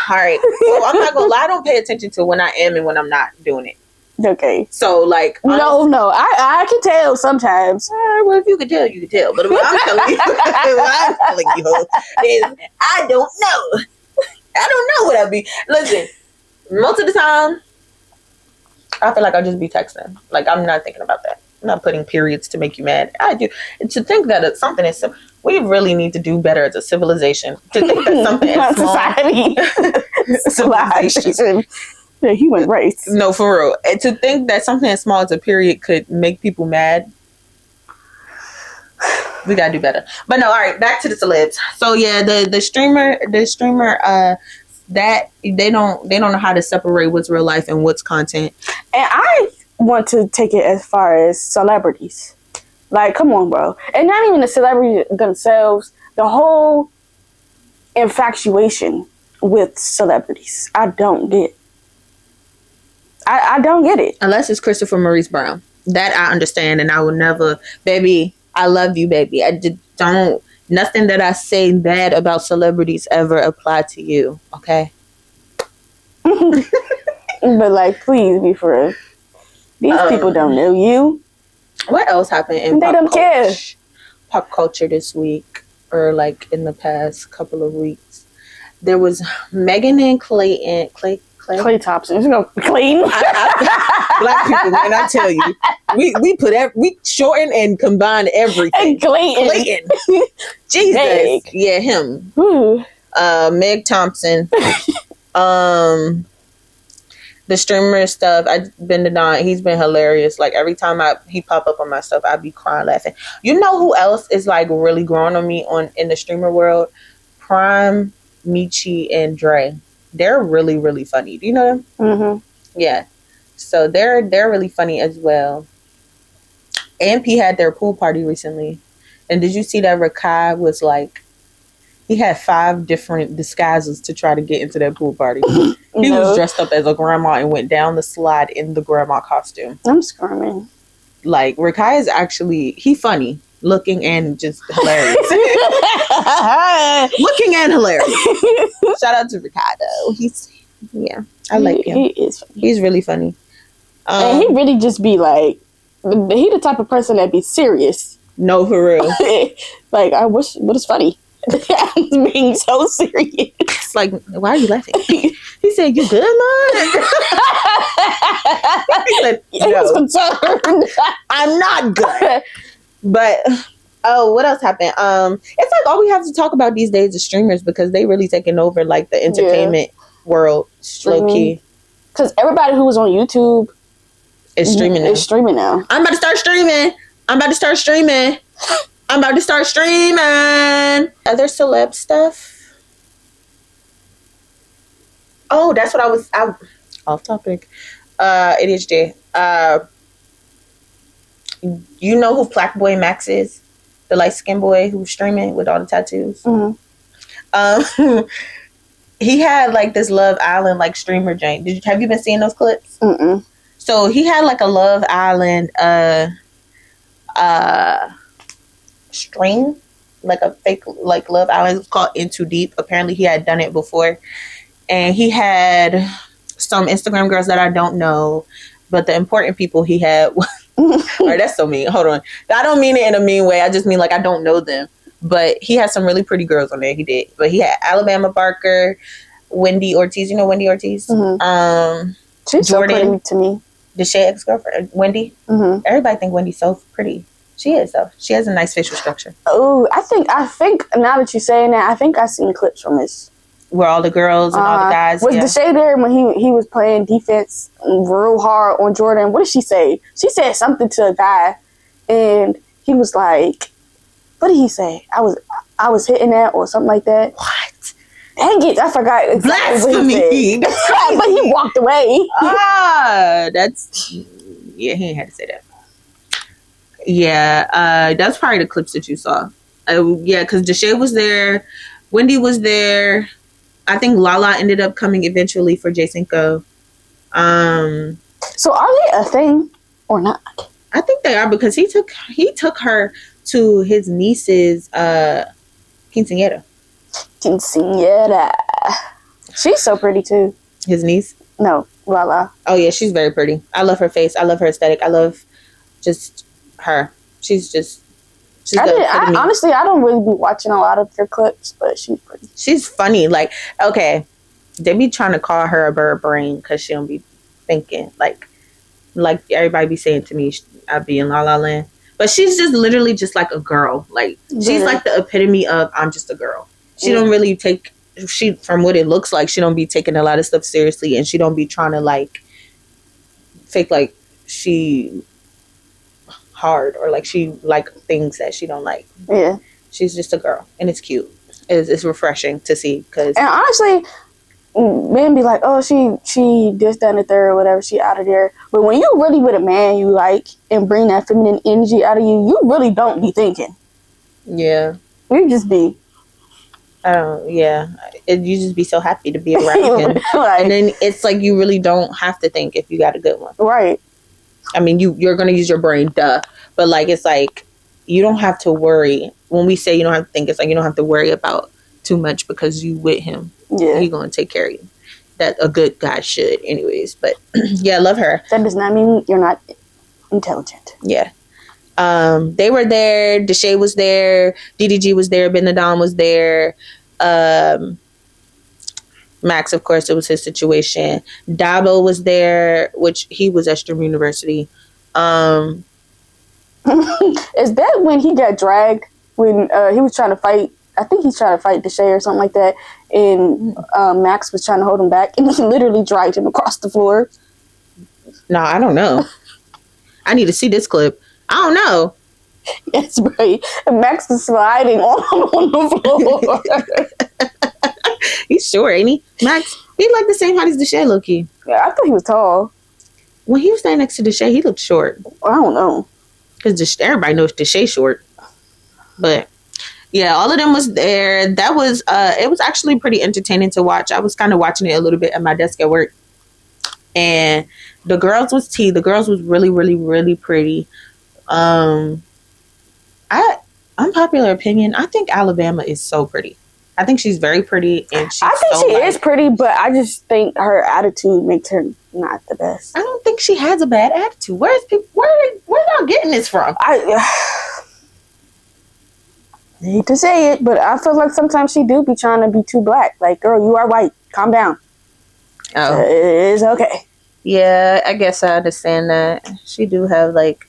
right. So I'm not gonna lie, I don't pay attention to when I am and when I'm not doing it. Okay. So, like... No, I can tell sometimes. Well, if you can tell, you can tell. But what I'm telling you, is I don't know. I don't know what I be. Listen, most of the time, I feel like I'll just be texting. Like, I'm not thinking about that. I'm not putting periods to make you mad. I do. And to think that it's something is... We really need to do better as a civilization. To think that something is small... Civilization. The human race. No, for real. And to think that something as small as a period could make people mad, we gotta do better. But no, all right, back to the celebs. So yeah, the streamer that they don't know how to separate what's real life and what's content. And I want to take it as far as celebrities. Like, come on, bro. And not even the celebrities themselves, the whole infatuation with celebrities. I don't get it. Unless it's Christopher Maurice Brown. That I understand, and I will never, baby. I love you, baby. I just don't. Nothing that I say bad about celebrities ever apply to you. Okay. But like, please be for real. These people don't know you. What else happened in they don't care. Pop culture this week, or like in the past couple of weeks? There was Megan and Clay Thompson. Clean. Black people, man, I tell you, we shorten and combine everything. And Clayton. Jesus, Meg. Yeah, him. Ooh. Meg Thompson. The streamer stuff, I've been to Don. He's been hilarious. Like every time he pop up on my stuff, I'd be crying laughing. You know who else is like really growing on me in the streamer world? Prime, Michi, and Dre. They're really, really funny. Do you know them? Mm-hmm. Yeah. So they're really funny as well. AMP had their pool party recently. And did you see that Rakai was like, he had 5 different disguises to try to get into that pool party. He was dressed up as a grandma and went down the slide in the grandma costume. I'm screaming. Like, Rakai is actually, he funny looking and just hilarious. Looking and hilarious. Shout out to Rakai though. I like him. He is funny. He's really funny. And he really just be like, he the type of person that be serious. No, for real. Like, what is funny? I'm being so serious. It's like, why are you laughing? He said, "You good, Mom?" He said, "No, he was concerned. I'm not good." But what else happened? It's like all we have to talk about these days is streamers because they really taking over like the entertainment world, low key. Because everybody who was on YouTube is streaming now. I'm about to start streaming. Other celeb stuff. Oh, that's what I was off topic. ADHD. You know who Black Boy Max is? The light skinned boy who's streaming with all the tattoos. Mm-hmm. He had like this Love Island like streamer joint. Have you been seeing those clips? Mm-mm. So he had like a Love Island stream, like a fake like Love Island. It's called In Too Deep. Apparently he had done it before, and he had some Instagram girls that I don't know, but the important people he had. Or that's so mean. Hold on, I don't mean it in a mean way. I just mean like I don't know them. But he had some really pretty girls on there. He did. But he had Alabama Barker, Wendy Ortiz. You know Wendy Ortiz? Mm-hmm. She's Jordan, so pretty to me. The Shay ex-girlfriend, Wendy. Mm-hmm. Everybody think Wendy's so pretty. She is though. She has a nice facial structure. Oh, I think now that you're saying that, I think I've seen clips from this. Where all the girls and all the guys. Was the Shay there when he was playing defense real hard on Jordan? What did she say? She said something to a guy, and he was like, "What did he say? I was hitting that or something like that." What? Dang it, I forgot exactly what he said. But he walked away. He ain't had to say that. Yeah, that's probably the clips that you saw. Because Deshae was there, Wendy was there. I think LALA ended up coming eventually for J-Cinco. So are they a thing or not? I think they are because he took her to his niece's quinceañera. She's so pretty too. His niece? No, LALA. Oh yeah, she's very pretty. I love her face. I love her aesthetic. I love just her. Honestly, I don't really be watching a lot of her clips, but she's pretty. She's funny. Like, okay, they be trying to call her a bird brain because she don't be thinking. Like everybody be saying to me, I be in La La Land. But she's just literally just like a girl. Like, she's like the epitome of I'm just a girl. She don't really from what it looks like, she don't be taking a lot of stuff seriously, and she don't be trying to like fake like she hard or like she like things that she don't like. Yeah, she's just a girl, and it's cute. It's refreshing to see and honestly, men be like, oh, she this, that, and the third, or whatever, she out of there. But when you really with a man you like and bring that feminine energy out of you, you really don't be thinking. Yeah, you just be. You just be so happy to be around him. Right. And then it's like you really don't have to think if you got a good one. Right. I mean, you're going to use your brain, duh. But like, it's like, you don't have to worry. When we say you don't have to think, it's like you don't have to worry about too much because you with him. Yeah. He's going to take care of you. That a good guy should, anyways. But yeah, I love her. That does not mean you're not intelligent. Yeah. They were there. Deshae was there. DDG was there. Ben Adam was there. Max, of course, it was his situation. Dabo was there, which he was at Stream University. Is that when he got dragged? When he was trying to fight? I think he's trying to fight Deshae or something like that. And Max was trying to hold him back. And he literally dragged him across the floor. No, I don't know. I need to see this clip. I don't know. Yes, right. And Max was sliding on the floor. He's short, ain't he? Max, he like the same height as Deshae, low-key. Yeah, I thought he was tall. When he was standing next to Deshae, he looked short. I don't know. Because everybody knows Deshae short. But yeah, all of them was there. That was it was actually pretty entertaining to watch. I was kind of watching it a little bit at my desk at work. And the girls was tea. The girls was really, really, really pretty. Unpopular opinion, I think Alabama is so pretty. I think she's very pretty, and I think she is pretty, but I just think her attitude makes her not the best. I don't think she has a bad attitude. Where y'all getting this from? I hate to say it, but I feel like sometimes she do be trying to be too black. Like, girl, you are white. Calm down. Oh, it's okay. Yeah, I guess I understand that. She do have like,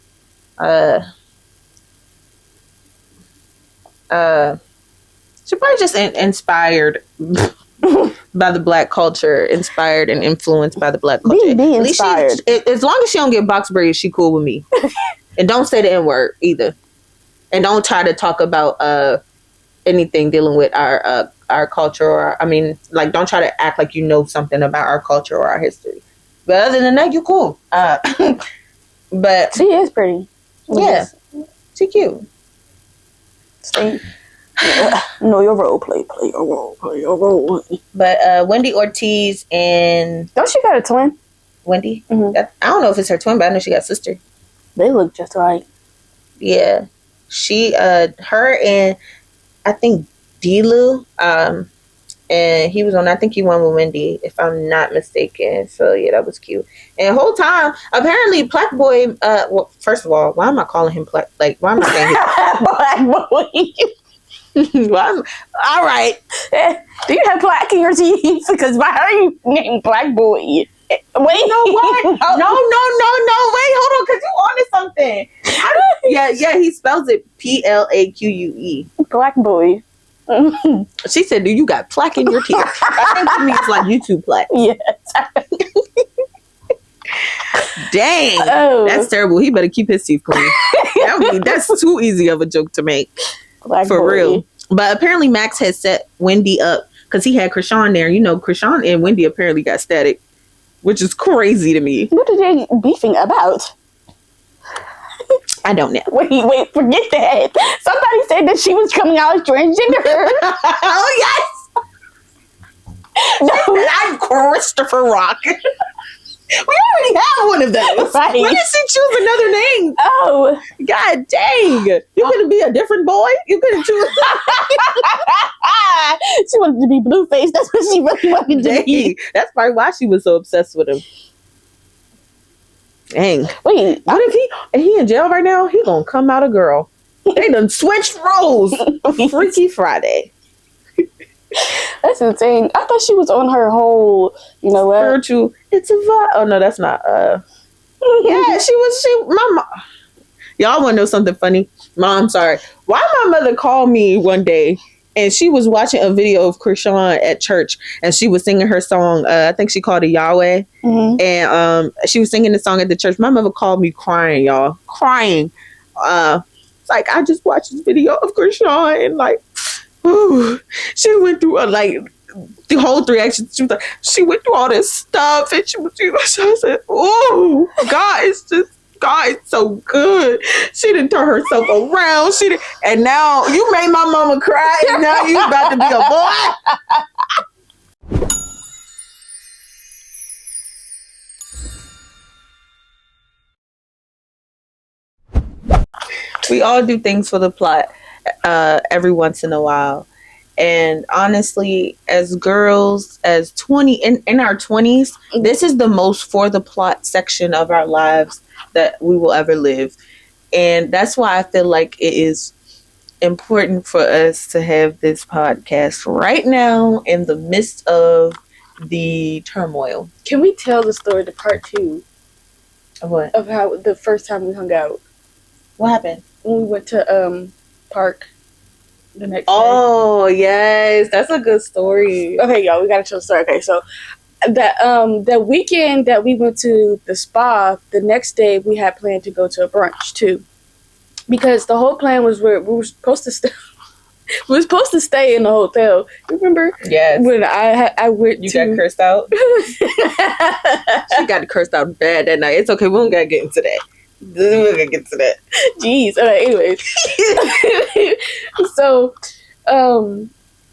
she probably just inspired by the black culture, inspired and influenced by the black culture. Be inspired. As long as she don't get box braids, she cool with me. And don't say the N-word either. And don't try to talk about anything dealing with our culture, or don't try to act like you know something about our culture or our history. But other than that, you cool. But she is pretty. Yeah, she cute. Stay. Know your role, play your role. But Wendy Ortiz and don't she got a twin? Wendy, mm-hmm. I don't know if it's her twin, but I know she got a sister. They look just like. Yeah, she, her, and I think D-Lou, and he was on. I think he won with Wendy, if I'm not mistaken. So yeah, that was cute. And the whole time, apparently, Black Boy. Well, first of all, why am I calling him Black? Like, why am I saying Black Boy? Well, all right. Do you have black in your teeth? Because why are you named Black Boy? Wait, no, what? No. Wait, hold on, because you onto something. Yeah, he spells it Plaque. Black Boy. She said, "Do you got plaque in your teeth?" I think to me it's like YouTube plaque. Yes. Dang, that's terrible. He better keep his teeth clean. That's too easy of a joke to make. Black for boy. Real. But apparently Max had set Wendy up because he had Krishan there. You know, Krishan and Wendy apparently got static, which is crazy to me. What are they beefing about? I don't know. Wait, forget that. Somebody said that she was coming out as transgender. Oh, yes. No, I'm Christopher Rock. We already have one of those. Right. Why did she choose another name? Oh. God dang. You couldn't be a different boy? You couldn't choose. She wanted to be Blueface. That's what she really wanted to be. That's probably why she was so obsessed with him. Dang. Wait. What if he in jail right now? He gonna come out a girl. They done switched roles. Freaky Friday. That's insane. I thought she was on her whole, you know what? Spiritual. It's a vibe. Oh no, that's not. Yeah, she was. My mom. Y'all want to know something funny? Mom, sorry. Why my mother called me one day and she was watching a video of Krishan at church and she was singing her song. I think she called it Yahweh, and she was singing the song at the church. My mother called me crying, y'all, crying. It's like I just watched this video of Krishan and like. Ooh, she went through the whole 3 actions. She was like, she went through all this stuff, and I said, "Oh, God is so good." She didn't turn herself around. And now you made my mama cry, and now you about to be a boy. We all do things for the plot every once in a while. And honestly, as girls, as 20 in our 20s, this is the most for the plot section of our lives that we will ever live. And that's why I feel like it is important for us to have this podcast right now in the midst of the turmoil. Can we tell the story, the part 2? Of what? Of how the first time we hung out. What happened? When we went to park the next day. Oh, yes. That's a good story. Okay, y'all, we gotta tell the story. Okay, so that weekend that we went to the spa, the next day we had planned to go to a brunch too. Because the whole plan was we were supposed to stay. We were supposed to stay in the hotel. Remember? Yes. When I went, you got cursed out. She got cursed out bad that night. It's okay. We don't gotta get into that. We're gonna get to that. Jeez. Okay. Anyways, so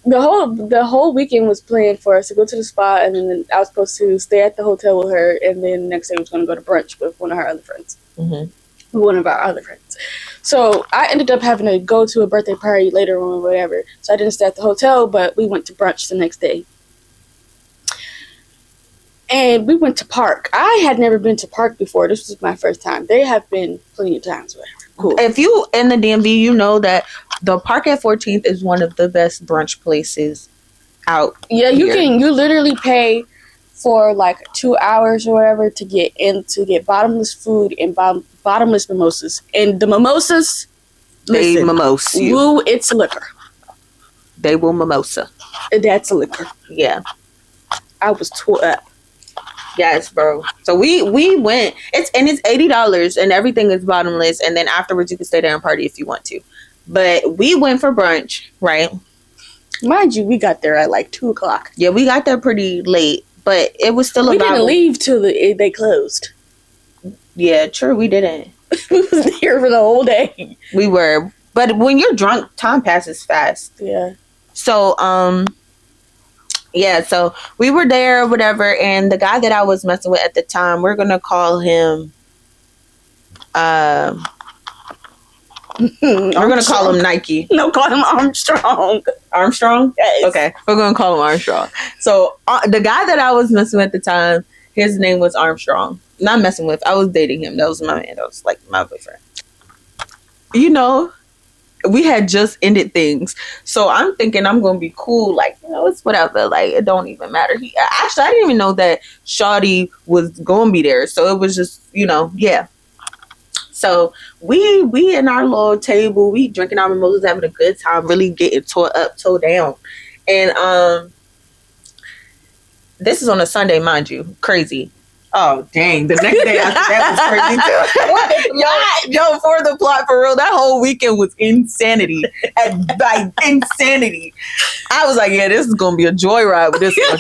the whole weekend was planned for us to go to the spa, and then I was supposed to stay at the hotel with her, and then next day we was going to go to brunch with one of her other friends. Mm-hmm. One of our other friends. So I ended up having to go to a birthday party later on or whatever. So I didn't stay at the hotel, but we went to brunch the next day. And we went to Park. I had never been to Park before. This was my first time. There have been plenty of times, whatever. Cool. If you in the DMV, you know that the Park at 14th is one of the best brunch places out. Yeah, you literally pay for like 2 hours or whatever to get bottomless food and bottomless mimosas. And the mimosas, they mimosa you. Woo, it's a liquor. They will mimosa. That's a liquor. Yeah. I was tore up. Yes, bro. So we went. It's $80 and everything is bottomless. And then afterwards, you can stay there and party if you want to. But we went for brunch, right? Mind you, we got there at like 2:00. Yeah, we got there pretty late, but it was still. We didn't leave till they closed. Yeah, true. We didn't. We was here for the whole day. We were, but when you're drunk, time passes fast. Yeah. So yeah, so we were there or whatever, and the guy that I was messing with at the time, we're gonna call him we're gonna call him Nike. No, call him Armstrong. Armstrong? Yes. Okay, we're gonna call him Armstrong. So the guy that I was messing with at the time, his name was Armstrong. Not messing with, I was dating him. That was my man. That was like my boyfriend. You know, we had just ended things, so I'm thinking I'm gonna be cool, like, you know, it's whatever, like, it don't even matter. I didn't even know that Shawty was gonna be there, so it was just, you know, yeah. So we in our little table, we drinking our mimosas, having a good time, really getting tore up, toe down, and this is on a Sunday, mind you, crazy. Oh, dang. The next day after that was crazy, too. Yo, for the plot, for real, that whole weekend was insanity. Insanity. I was like, yeah, this is going to be a joyride with this one.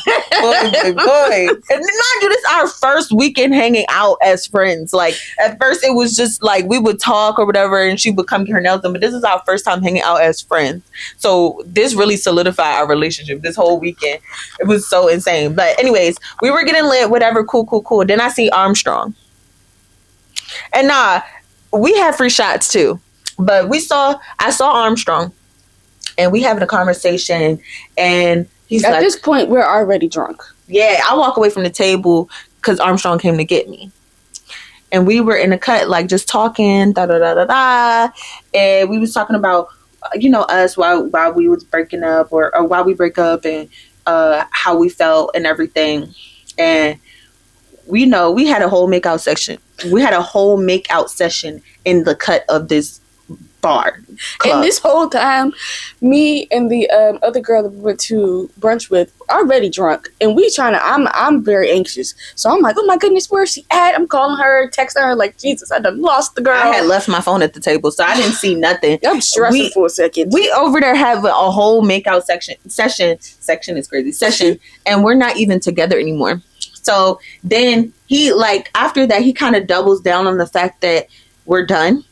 boy. And mind you, this is our first weekend hanging out as friends. Like, at first, it was just like we would talk or whatever, and she would come get her nails done. But this is our first time hanging out as friends. So this really solidified our relationship this whole weekend. It was so insane. But anyways, we were getting lit, whatever, cool. Then I see Armstrong. And we had free shots too. But I saw Armstrong, and we having a conversation, and he's at this point, we're already drunk. Yeah, I walk away from the table because Armstrong came to get me. And we were in a cut, like, just talking, da-da-da-da-da. And we was talking about, you know, us while we was breaking up, or while we break up, and how we felt and everything. And we know we had a whole makeout section. We had a whole makeout session in the cut of this bar club. And this whole time, me and the other girl that we went to brunch with are already drunk, and we I'm very anxious. So I'm like, oh my goodness, where's she at? I'm calling her, texting her, like, Jesus, I done lost the girl. I had left my phone at the table, so I didn't see nothing. I'm stressing for a second. We over there have a whole makeout session is crazy session, and we're not even together anymore. So then he, like, after that, he kind of doubles down on the fact that we're done.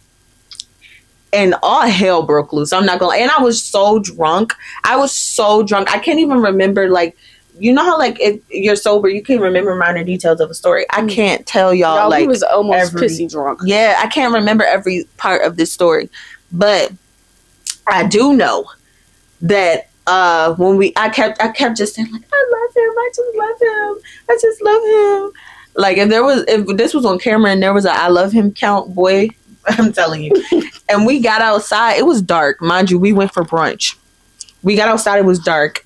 And all hell broke loose. I'm not gonna lie. And I was so drunk. I can't even remember, like, you know how like if you're sober, you can remember minor details of a story. I can't tell y'all like he was almost pissy drunk. Yeah, I can't remember every part of this story, but I do know that when I kept just saying like, I just love him. Like if this was on camera and there was a I love him count, boy, I'm telling you. And we got outside. It was dark, mind you. We went for brunch. We got outside. It was dark.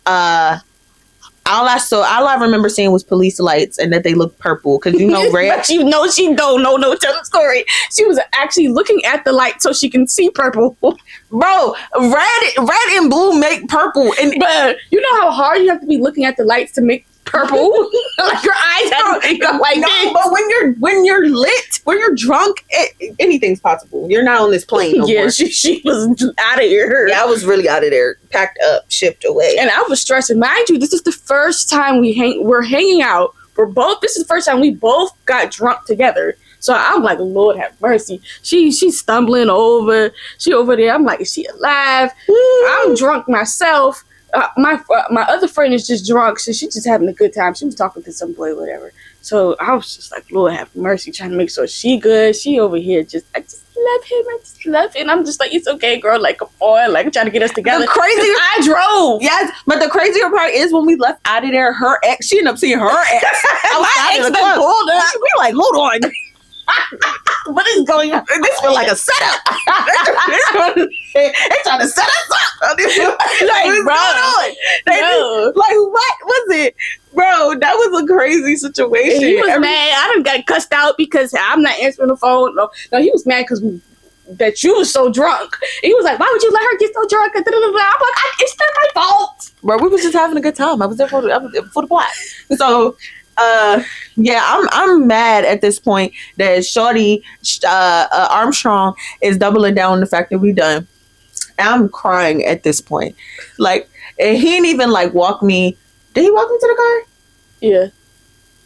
All I remember seeing was police lights and that they looked purple because red. But she don't know no tell the story. She was actually looking at the light so she can see purple. Bro, red and blue make purple, but you know how hard you have to be looking at the lights to make purple. Like your eyes have to go like this. But when you're lit, when you're drunk, anything's possible. You're not on this plane no more. She was out of here. Yeah, I was really out of there, packed up, shipped away, and I was stressing. Mind you, this is the first time we're hanging out. This is the first time we both got drunk together. So I'm like, Lord have mercy. She's stumbling over. She over there. I'm like, is she alive? I'm drunk myself. My other friend is just drunk, so she's just having a good time. She was talking to some boy, whatever. So I was just like, Lord have mercy, trying to make sure she good. She over here I just love him. I just love him. I'm just like, it's okay, girl. Like, come on. Like, I'm trying to get us together. The crazy, I drove. Yes, but the crazier part is when we left out of there, her ex, she ended up seeing her ex outside of the club. We were like, hold on. What is going on? This feel like a setup. They trying to set us up. Like, bro, like, what was it? Bro, that was a crazy situation. He was mad. I done got cussed out because I'm not answering the phone. No, he was mad because that you was so drunk. He was like, why would you let her get so drunk? I'm like, it's not my fault. Bro, we was just having a good time. I was there for the plot. So, yeah, I'm mad at this point that Shorty Armstrong is doubling down on the fact that we done. I'm crying at this point. Like, and he didn't even like walk me. Did he walk me to the car? Yeah.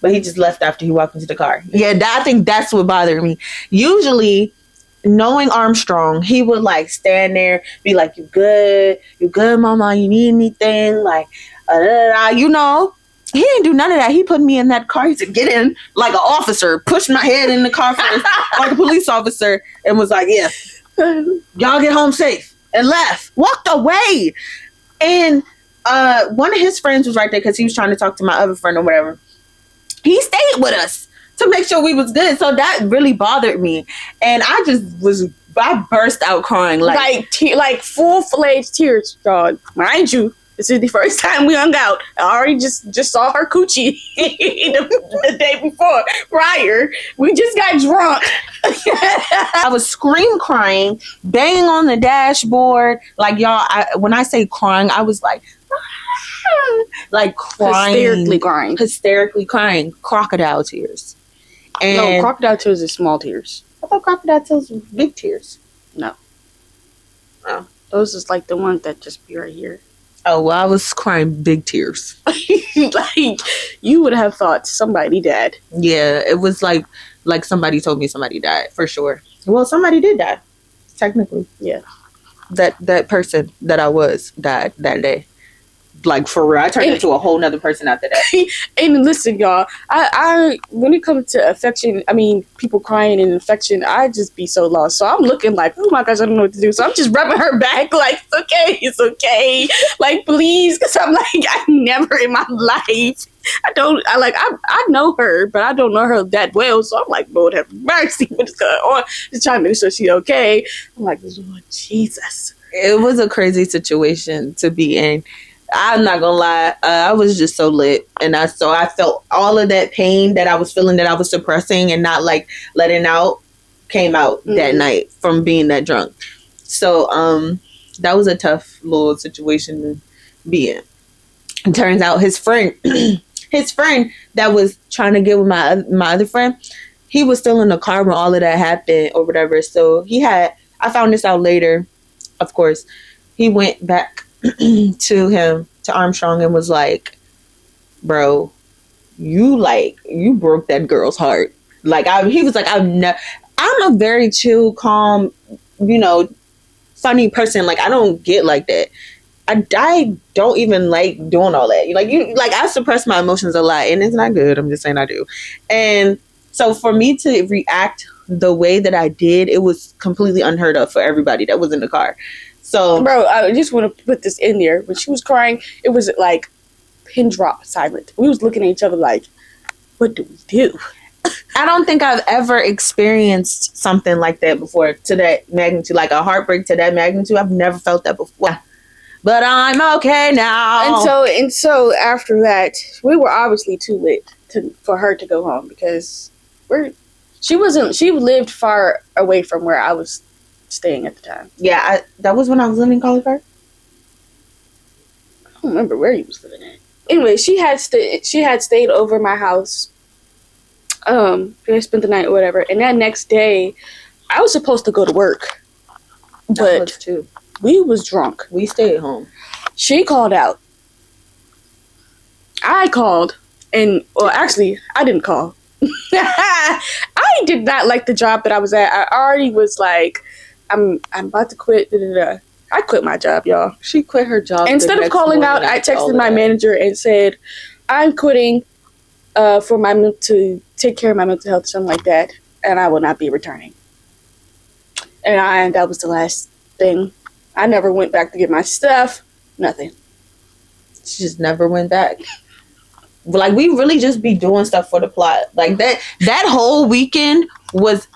But he just left after he walked into the car. Yeah, I think that's what bothered me. Usually, knowing Armstrong, he would like stand there, be like, you good, mama, you need anything? Like, you know. He didn't do none of that. He put me in that car. He said, get in like an officer, pushed my head in the car first, like a police officer, and was like, yeah, y'all get home safe, and left, walked away. And one of his friends was right there because he was trying to talk to my other friend or whatever. He stayed with us to make sure we was good. So that really bothered me. And I burst out crying. Like full-fledged tears, God. Mind you, this is the first time we hung out. I already just saw her coochie the day prior. We just got drunk. I was scream crying, banging on the dashboard. Like, y'all, when I say crying, I was like crying. Hysterically crying. Crocodile tears. And no, crocodile tears are small tears. I thought crocodile tears were big tears. No. Oh. Those is like the ones that just be right here. Oh, well, I was crying big tears. Like, you would have thought somebody died. Yeah, it was like somebody told me somebody died, for sure. Well, somebody did die, technically. Yeah. That person that I was died that day. Like, for real. I turned into a whole nother person after that. And listen, y'all, I when it comes to affection, I mean, people crying and affection, I just be so lost. So I'm looking like, oh my gosh, I don't know what to do. So I'm just rubbing her back like, it's okay. Like, please. Because I'm like, I never in my life. I know her, but I don't know her that well. So I'm like, Lord have mercy. What's going on? Just trying to make sure she's okay. I'm like, Lord Jesus. It was a crazy situation to be in. I'm not gonna lie, I was just so lit, and I felt all of that pain that I was feeling, that I was suppressing and not like letting out, came out that night from being that drunk. So that was a tough little situation to be in. It turns out his friend that was trying to get with my other friend, he was still in the car when all of that happened or whatever. So I found this out later, of course. He went back to Armstrong and was like, bro, you broke that girl's heart. Like, he was like, I'm a very chill, calm, funny person. Like, I don't get like that. I don't even like doing all that. I suppress my emotions a lot, and it's not good. I'm just saying I do. And so for me to react the way that I did, it was completely unheard of for everybody that was in the car. So, bro, I just want to put this in there. When she was crying, it was like pin drop silent. We was looking at each other like, what do we do? I don't think I've ever experienced something like that before, to that magnitude, like a heartbreak to that magnitude. I've never felt that before. But I'm okay now. And so after that, we were obviously too late for her to go home because she lived far away from where I was staying at the time. Yeah, that was when I was living in Colliver. I don't remember where you was living at. Anyway, she had stayed over my house. I spent the night or whatever, and that next day, I was supposed to go to work, but we was drunk. We stayed home. She called out. I called, and well, actually, I didn't call. I did not like the job that I was at. I already was like, I'm about to quit. I quit my job, y'all. She quit her job. Instead of calling out, I texted my manager and said, I'm quitting to take care of my mental health, something like that, and I will not be returning. And that was the last thing. I never went back to get my stuff. Nothing. She just never went back. Like, we really just be doing stuff for the plot. Like, that whole weekend was,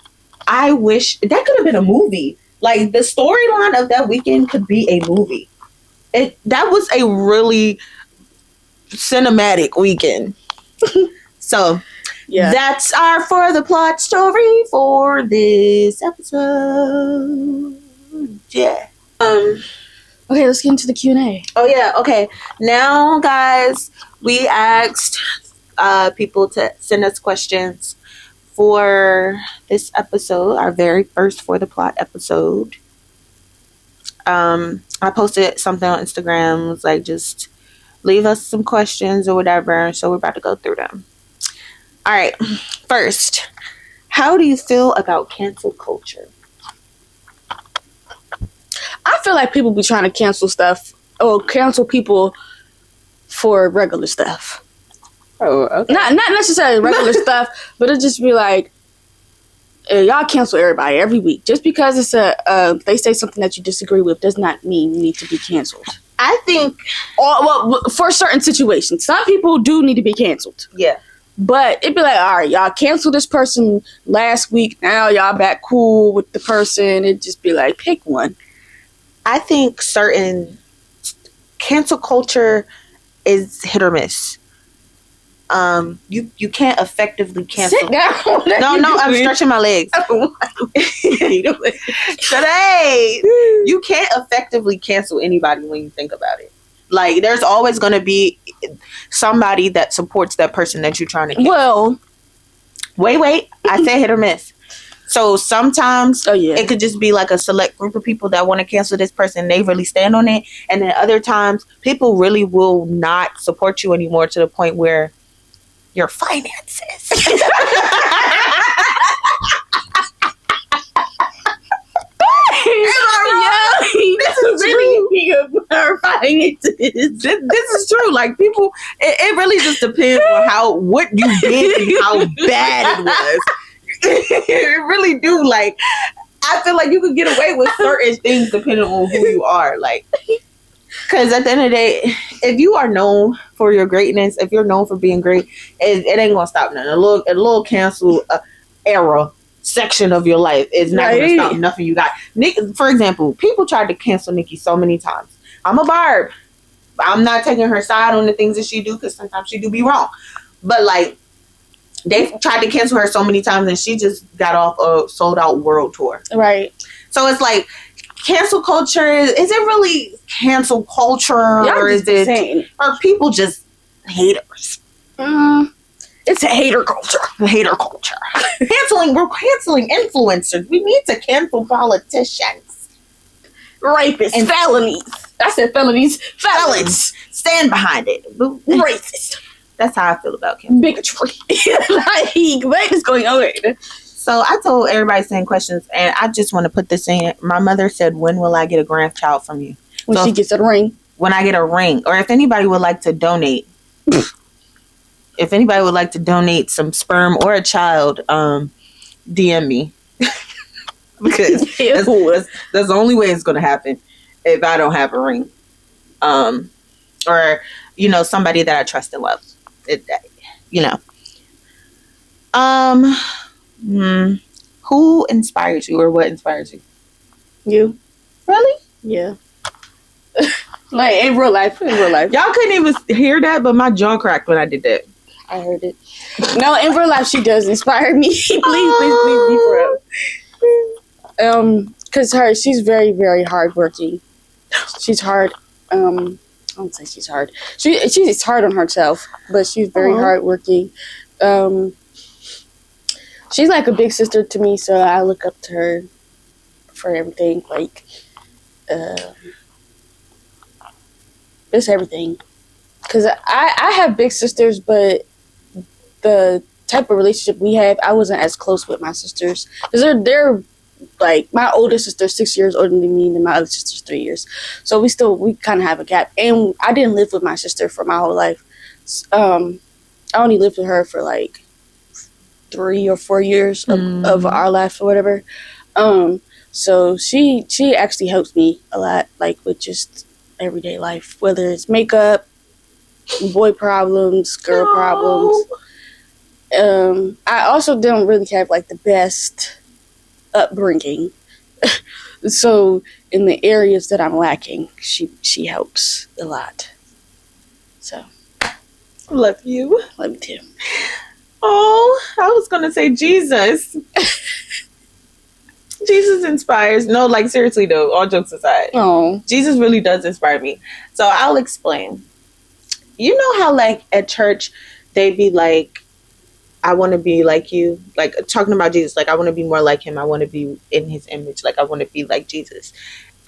I wish, that could have been a movie. Like, the storyline of that weekend could be a movie. That was a really cinematic weekend. So, yeah. That's our For the Plot story for this episode. Yeah. Okay, let's get into the Q&A. Oh, yeah. Okay. Now, guys, we asked people to send us questions for this episode, our very first For the Plot episode. I posted something on Instagram. It was like, just leave us some questions or whatever. So we're about to go through them. All right. First, how do you feel about cancel culture? I feel like people be trying to cancel stuff or cancel people for regular stuff. Oh, okay. Not necessarily regular stuff, but it just be like, y'all cancel everybody every week. Just because it's they say something that you disagree with does not mean you need to be canceled. I think, for certain situations, some people do need to be canceled. Yeah. But it'd be like, all right, y'all canceled this person last week. Now y'all back cool with the person. It'd just be like, pick one. I think certain cancel culture is hit or miss. You can't effectively cancel. Sit down. No, I'm stretching my legs. Today, you can't effectively cancel anybody when you think about it. Like, there's always going to be somebody that supports that person that you're trying to cancel. Well, wait. I said hit or miss. So sometimes it could just be like a select group of people that want to cancel this person. They really stand on it. And then other times, people really will not support you anymore to the point where your finances. This is true. Like, people, it really just depends on what you did and how bad it was. It really do. Like, I feel like you could get away with certain things depending on who you are. Like, because at the end of the day, if you are known for your greatness, if you're known for being great, it ain't gonna stop nothing. A little cancel era section of your life is not gonna stop nothing you got. Nick, for example, people tried to cancel Nikki so many times. I'm a Barb. I'm not taking her side on the things that she do, because sometimes she do be wrong. But like, they tried to cancel her so many times, and she just got off a sold out world tour. Right. So it's like, cancel culture, is it really cancel culture, or is it insane? Are people just haters? It's a hater culture. Hater culture. We're canceling influencers. We need to cancel politicians, rapists, and felonies. I said felonies. Felons. Stand behind it. Racist. That's how I feel about cancel. Bigotry. Like, what is going on? So I told everybody send questions, and I just want to put this in. My mother said, "When will I get a grandchild from you?" When she gets a ring. when I get a ring, or if anybody would like to donate, if anybody would like to donate some sperm or a child, DM me. Because that's the only way it's going to happen if I don't have a ring. Or, somebody that I trust and love. Who inspires you, or what inspires you? You. Really? Yeah. Like in real life. Y'all couldn't even hear that, but my jaw cracked when I did that. I heard it. No, in real life she does inspire me. please be for real. Because she's very, very hardworking. She's hard. I don't say she's hard. She's hard on herself, but she's very hardworking. She's like a big sister to me, so I look up to her for everything. Like, just everything. Because I have big sisters, but the type of relationship we have, I wasn't as close with my sisters. Because they're like, my older sister's 6 years older than me, and my other sister's 3 years. So we kind of have a gap. And I didn't live with my sister for my whole life. I only lived with her for like 3 or 4 years of our life or whatever. So she actually helps me a lot, like with just everyday life, whether it's makeup, boy problems, girl problems. I also don't really have like the best upbringing. So in the areas that I'm lacking, she helps a lot. So love you. Love you too. Oh, I was gonna say Jesus. Jesus inspires. No, like seriously though, all jokes aside. Oh. Jesus really does inspire me. So I'll explain. You know how like at church they be like, I want to be like you, like talking about Jesus, like I want to be more like him. I want to be in his image. Like I want to be like Jesus.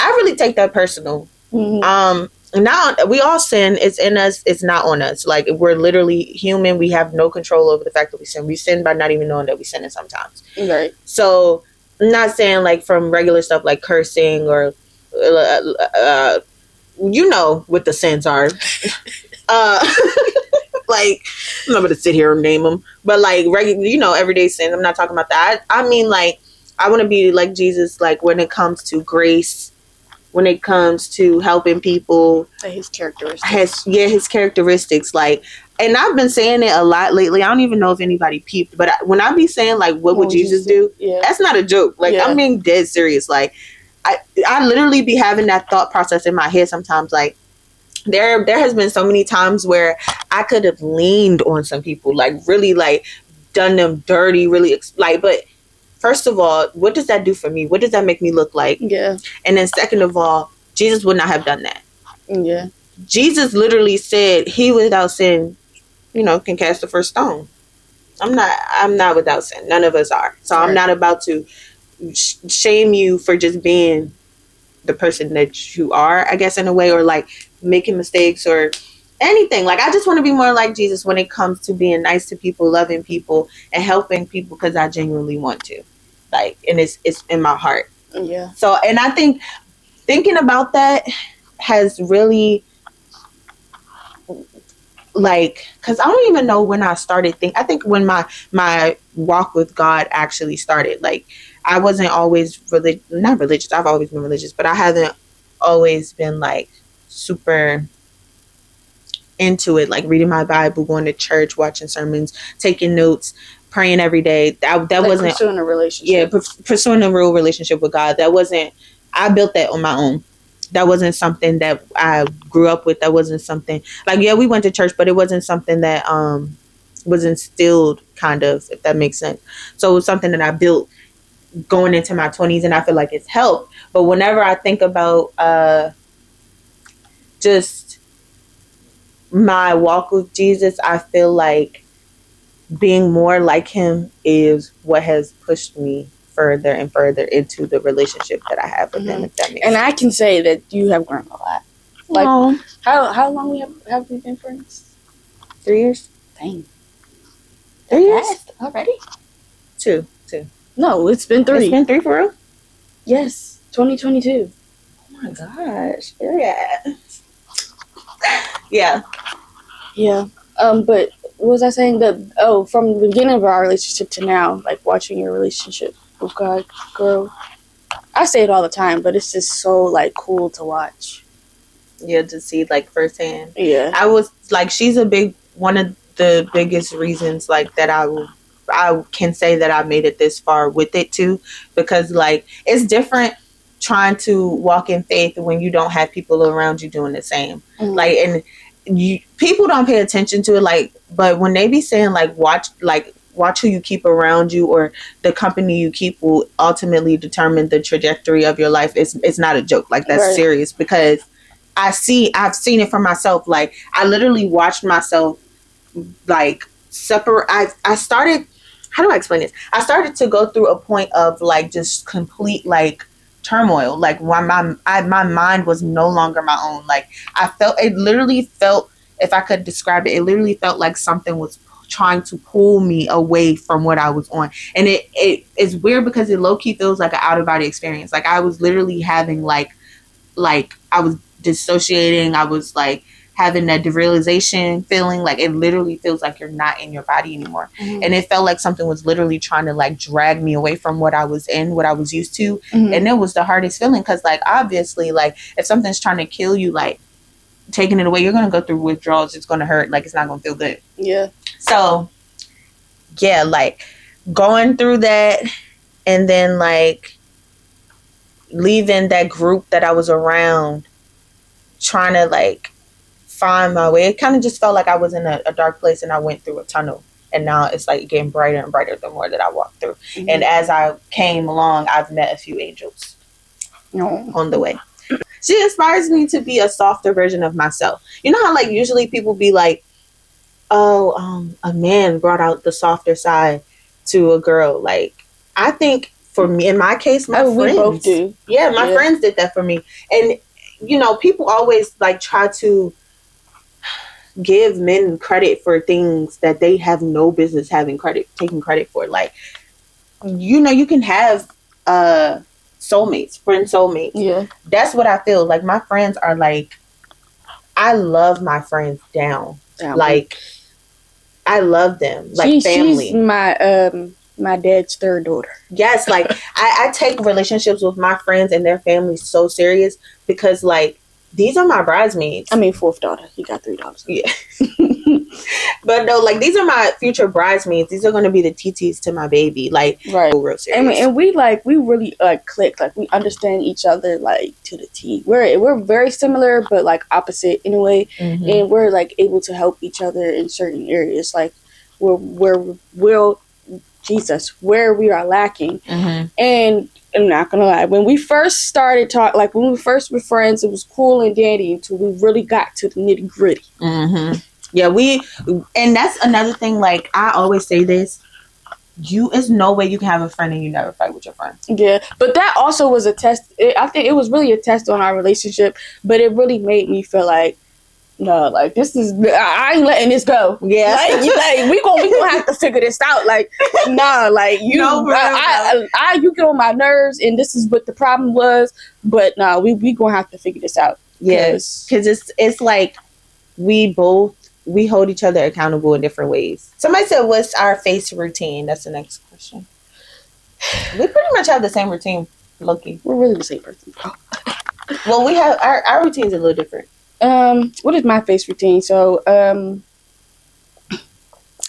I really take that personal. Mm-hmm. Now we all sin. It's in us. It's not on us. Like we're literally human. We have no control over the fact that we sin. We sin by not even knowing that we sin sometimes. Right. So I'm not saying like from regular stuff like cursing or, what the sins are. Like, I'm not going to sit here and name them, but like regular, everyday sins. I'm not talking about that. I mean, like, I want to be like Jesus, like when it comes to grace, when it comes to helping people. His characteristics. His characteristics. Like, and I've been saying it a lot lately. I don't even know if anybody peeped, but when I be saying like, what would Jesus do? Yeah. That's not a joke. Like, I'm being dead serious. Like, I literally be having that thought process in my head sometimes. Like, there has been so many times where I could have leaned on some people, like really like done them dirty, really like, but first of all, what does that do for me? What does that make me look like? Yeah. And then second of all, Jesus would not have done that. Yeah. Jesus literally said he without sin, can cast the first stone. I'm not without sin. None of us are. So right. I'm not about to shame you for just being the person that you are, I guess, in a way, or like making mistakes or anything. Like, I just want to be more like Jesus when it comes to being nice to people, loving people, and helping people because I genuinely want to. Like, and it's in my heart. Yeah. So, and I think thinking about that has really, like, because I don't even know when I started I think when my walk with God actually started. Like, I wasn't always not religious. I've always been religious, but I haven't always been like super into it, like reading my Bible, going to church, watching sermons, taking notes, praying every day. That like wasn't pursuing a relationship. Yeah, pursuing a real relationship with God. That wasn't. I built that on my own. That wasn't something that I grew up with. That wasn't something like, yeah, we went to church, but it wasn't something that was instilled, kind of, if that makes sense. So it was something that I built going into my 20s, and I feel like it's helped. But whenever I think about just my walk with Jesus, I feel like being more like him is what has pushed me further and further into the relationship that I have with him, if that makes sense. I can say that you have grown a lot. Like, how long have we been friends? 3 years. Dang. 3 years? Already? Two. No, it's been 3. It's been 3 for real? Yes. 2022. Oh my gosh. Yeah. Yeah. But what was I saying? From the beginning of our relationship to now, like watching your relationship with God grow. I say it all the time, but it's just so like cool to watch. Yeah, to see like firsthand. Yeah. I was like, she's one of the biggest reasons like that I can say that I made it this far with it too, because like it's different trying to walk in faith when you don't have people around you doing the same. Mm-hmm. Like, and people don't pay attention to it, like, but when they be saying like watch who you keep around you, or the company you keep will ultimately determine the trajectory of your life. It's not a joke. Like, that's right. Serious, because I've seen it for myself. Like, I literally watched myself like separate. I started, how do I explain this? I started to go through a point of like just complete like turmoil. Like, when my mind was no longer my own. Like, it literally felt, if I could describe it, it literally felt like something was trying to pull me away from what I was on. And it's weird because it low-key feels like an out-of-body experience. Like, I was literally having like I was dissociating. I was like having that derealization feeling. Like, it literally feels like you're not in your body anymore. Mm-hmm. And it felt like something was literally trying to like drag me away from what I was used to. Mm-hmm. And it was the hardest feeling, because like obviously, like, if something's trying to kill you, like taking it away, you're going to go through withdrawals. It's going to hurt. Like, it's not going to feel good. Yeah. So, yeah, like, going through that, and then, like, leaving that group that I was around, trying to, like, find my way. It kind of just felt like I was in a dark place, and I went through a tunnel. And now it's, like, getting brighter and brighter the more that I walk through. Mm-hmm. And as I came along, I've met a few angels on the way. She inspires me to be a softer version of myself. You know how, like, usually people be like, oh, a man brought out the softer side to a girl. Like, I think for me, in my case, my friends. We both do. Yeah, my friends did that for me. And, you know, people always, like, try to give men credit for things that they have no business taking credit for. Like, you know, you can have friend soulmates. Yeah. That's what I feel. Like, my friends are like, I love my friends down. Like, I love them like family. She's my dad's third daughter. Yes, like I take relationships with my friends and their families so serious, because like these are my bridesmaids. I mean, fourth daughter. You got 3 daughters. Yeah. But no, like, these are my future bridesmaids. These are going to be the TTs to my baby. Like, right. Real serious. And we really click. Like, we understand each other like to the T. We're very similar, but like opposite in a way. Mm-hmm. And we're like able to help each other in certain areas. Like, where we are lacking. Mm-hmm. And I'm not gonna lie, when we first started when we first were friends, it was cool and dandy until we really got to the nitty gritty. Mm-hmm. Yeah, and that's another thing. Like, I always say this: there's no way you can have a friend and you never fight with your friend. Yeah, but that also was a test. I think it was really a test on our relationship, but it really made me feel like, no, like, I ain't letting this go. Yeah, like we gonna have to figure this out. Like, nah, like, you, you get on my nerves, and this is what the problem was. But nah, we gonna have to figure this out. Yes, because it's like we hold each other accountable in different ways. Somebody said, "What's our face routine?" That's the next question. We pretty much have the same routine, Loki. We're really the same person. Well, we have our routine's a little different. What is my face routine? So,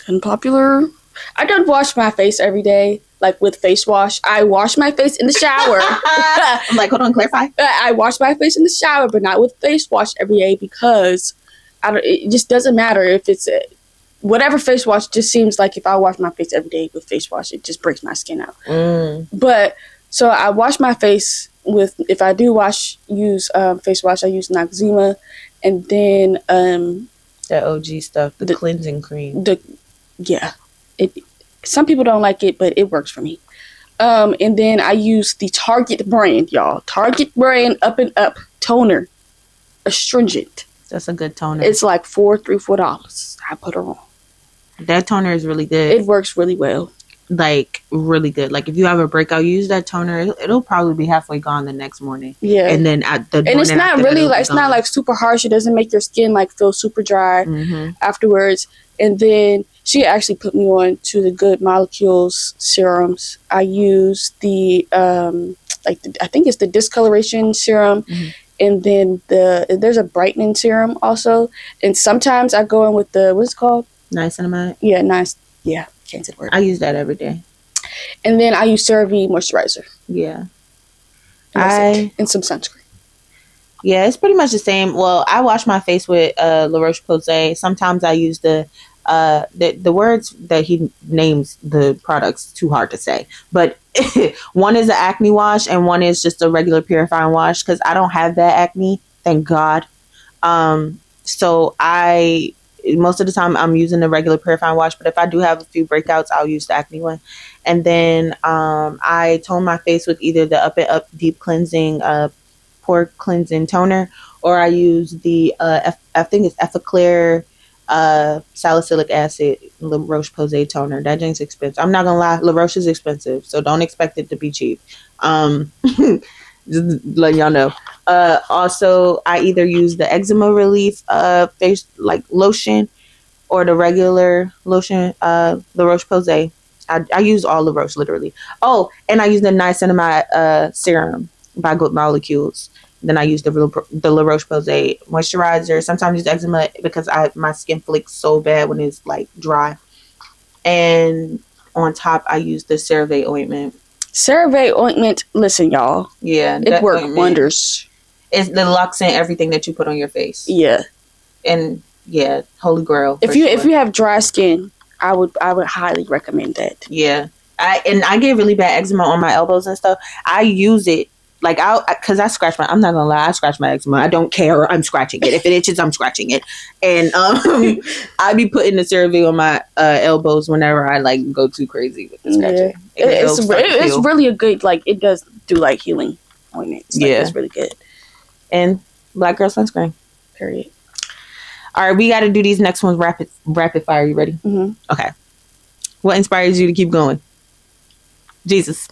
unpopular. I don't wash my face every day, like with face wash. I wash my face in the shower. I'm like, hold on, clarify. I wash my face in the shower, but not with face wash every day, because it just doesn't matter if it's whatever face wash. Just seems like if I wash my face every day with face wash, it just breaks my skin out. But so I wash my face with, if I do use face wash, I use Noxzema, and then that OG stuff, the cleansing cream. Some people don't like it, but it works for me. And then I use the Target brand, y'all. Target brand Up and Up toner, astringent. That's a good toner. It's like $4. I put her on. That toner is really good. It works really well. like really good. Like if you have a breakout, you use that toner, it'll probably be halfway gone the next morning. Yeah. And then at the and it's not really like, it's not like super harsh. It doesn't make your skin like feel super dry afterwards. And then she actually put me on to the Good Molecules serums. I use the I think it's the discoloration serum. And then there's a brightening serum also. And sometimes I go in with the, what's it called? Niacinamide. Yeah, yeah. Can't say the word. I use that every day. And then I use CeraVe moisturizer. Yeah. And some sunscreen. Yeah, it's pretty much the same. Well, I wash my face with La Roche-Posay. Sometimes I use the words that he names the products too hard to say. But one is an acne wash and one is just a regular purifying wash because I don't have that acne, thank God. So most of the time I'm using the regular purifying wash, but if I do have a few breakouts, I'll use the acne one. And then I tone my face with either the Up and Up Deep Cleansing Pore Cleansing Toner, or I use the I think it's Effaclear salicylic acid La Roche-Posay toner. That drink's expensive. I'm not gonna lie, La Roche is expensive, so don't expect it to be cheap. Just let y'all know. Also, I either use the eczema relief face like lotion or the regular lotion, La Roche-Posay. I use all La Roche literally. Oh, and I use the niacinamide serum by Good Molecules. Then I use the La Roche-Posay moisturizer. Sometimes I use eczema because my skin flakes so bad when it's like dry. And on top, I use the CeraVe ointment. CeraVe ointment, listen, y'all. Yeah, it works wonders. It locks in everything that you put on your face. Yeah, and yeah, holy grail. If you have dry skin, I would highly recommend that. Yeah, I get really bad eczema on my elbows and stuff. I use it like because I scratch I'm not gonna lie, I scratch my eczema. I don't care. I'm scratching it. If it itches, I'm scratching it. And I be putting the CeraVe on my elbows whenever I like go too crazy with the scratching. Yeah. It's really a good, like, it does do like healing ointments. Like, it's really good. And Black Girl Sunscreen. Period. All right, we got to do these next ones rapid fire. You ready? Mm-hmm. Okay. What inspires you to keep going? Jesus.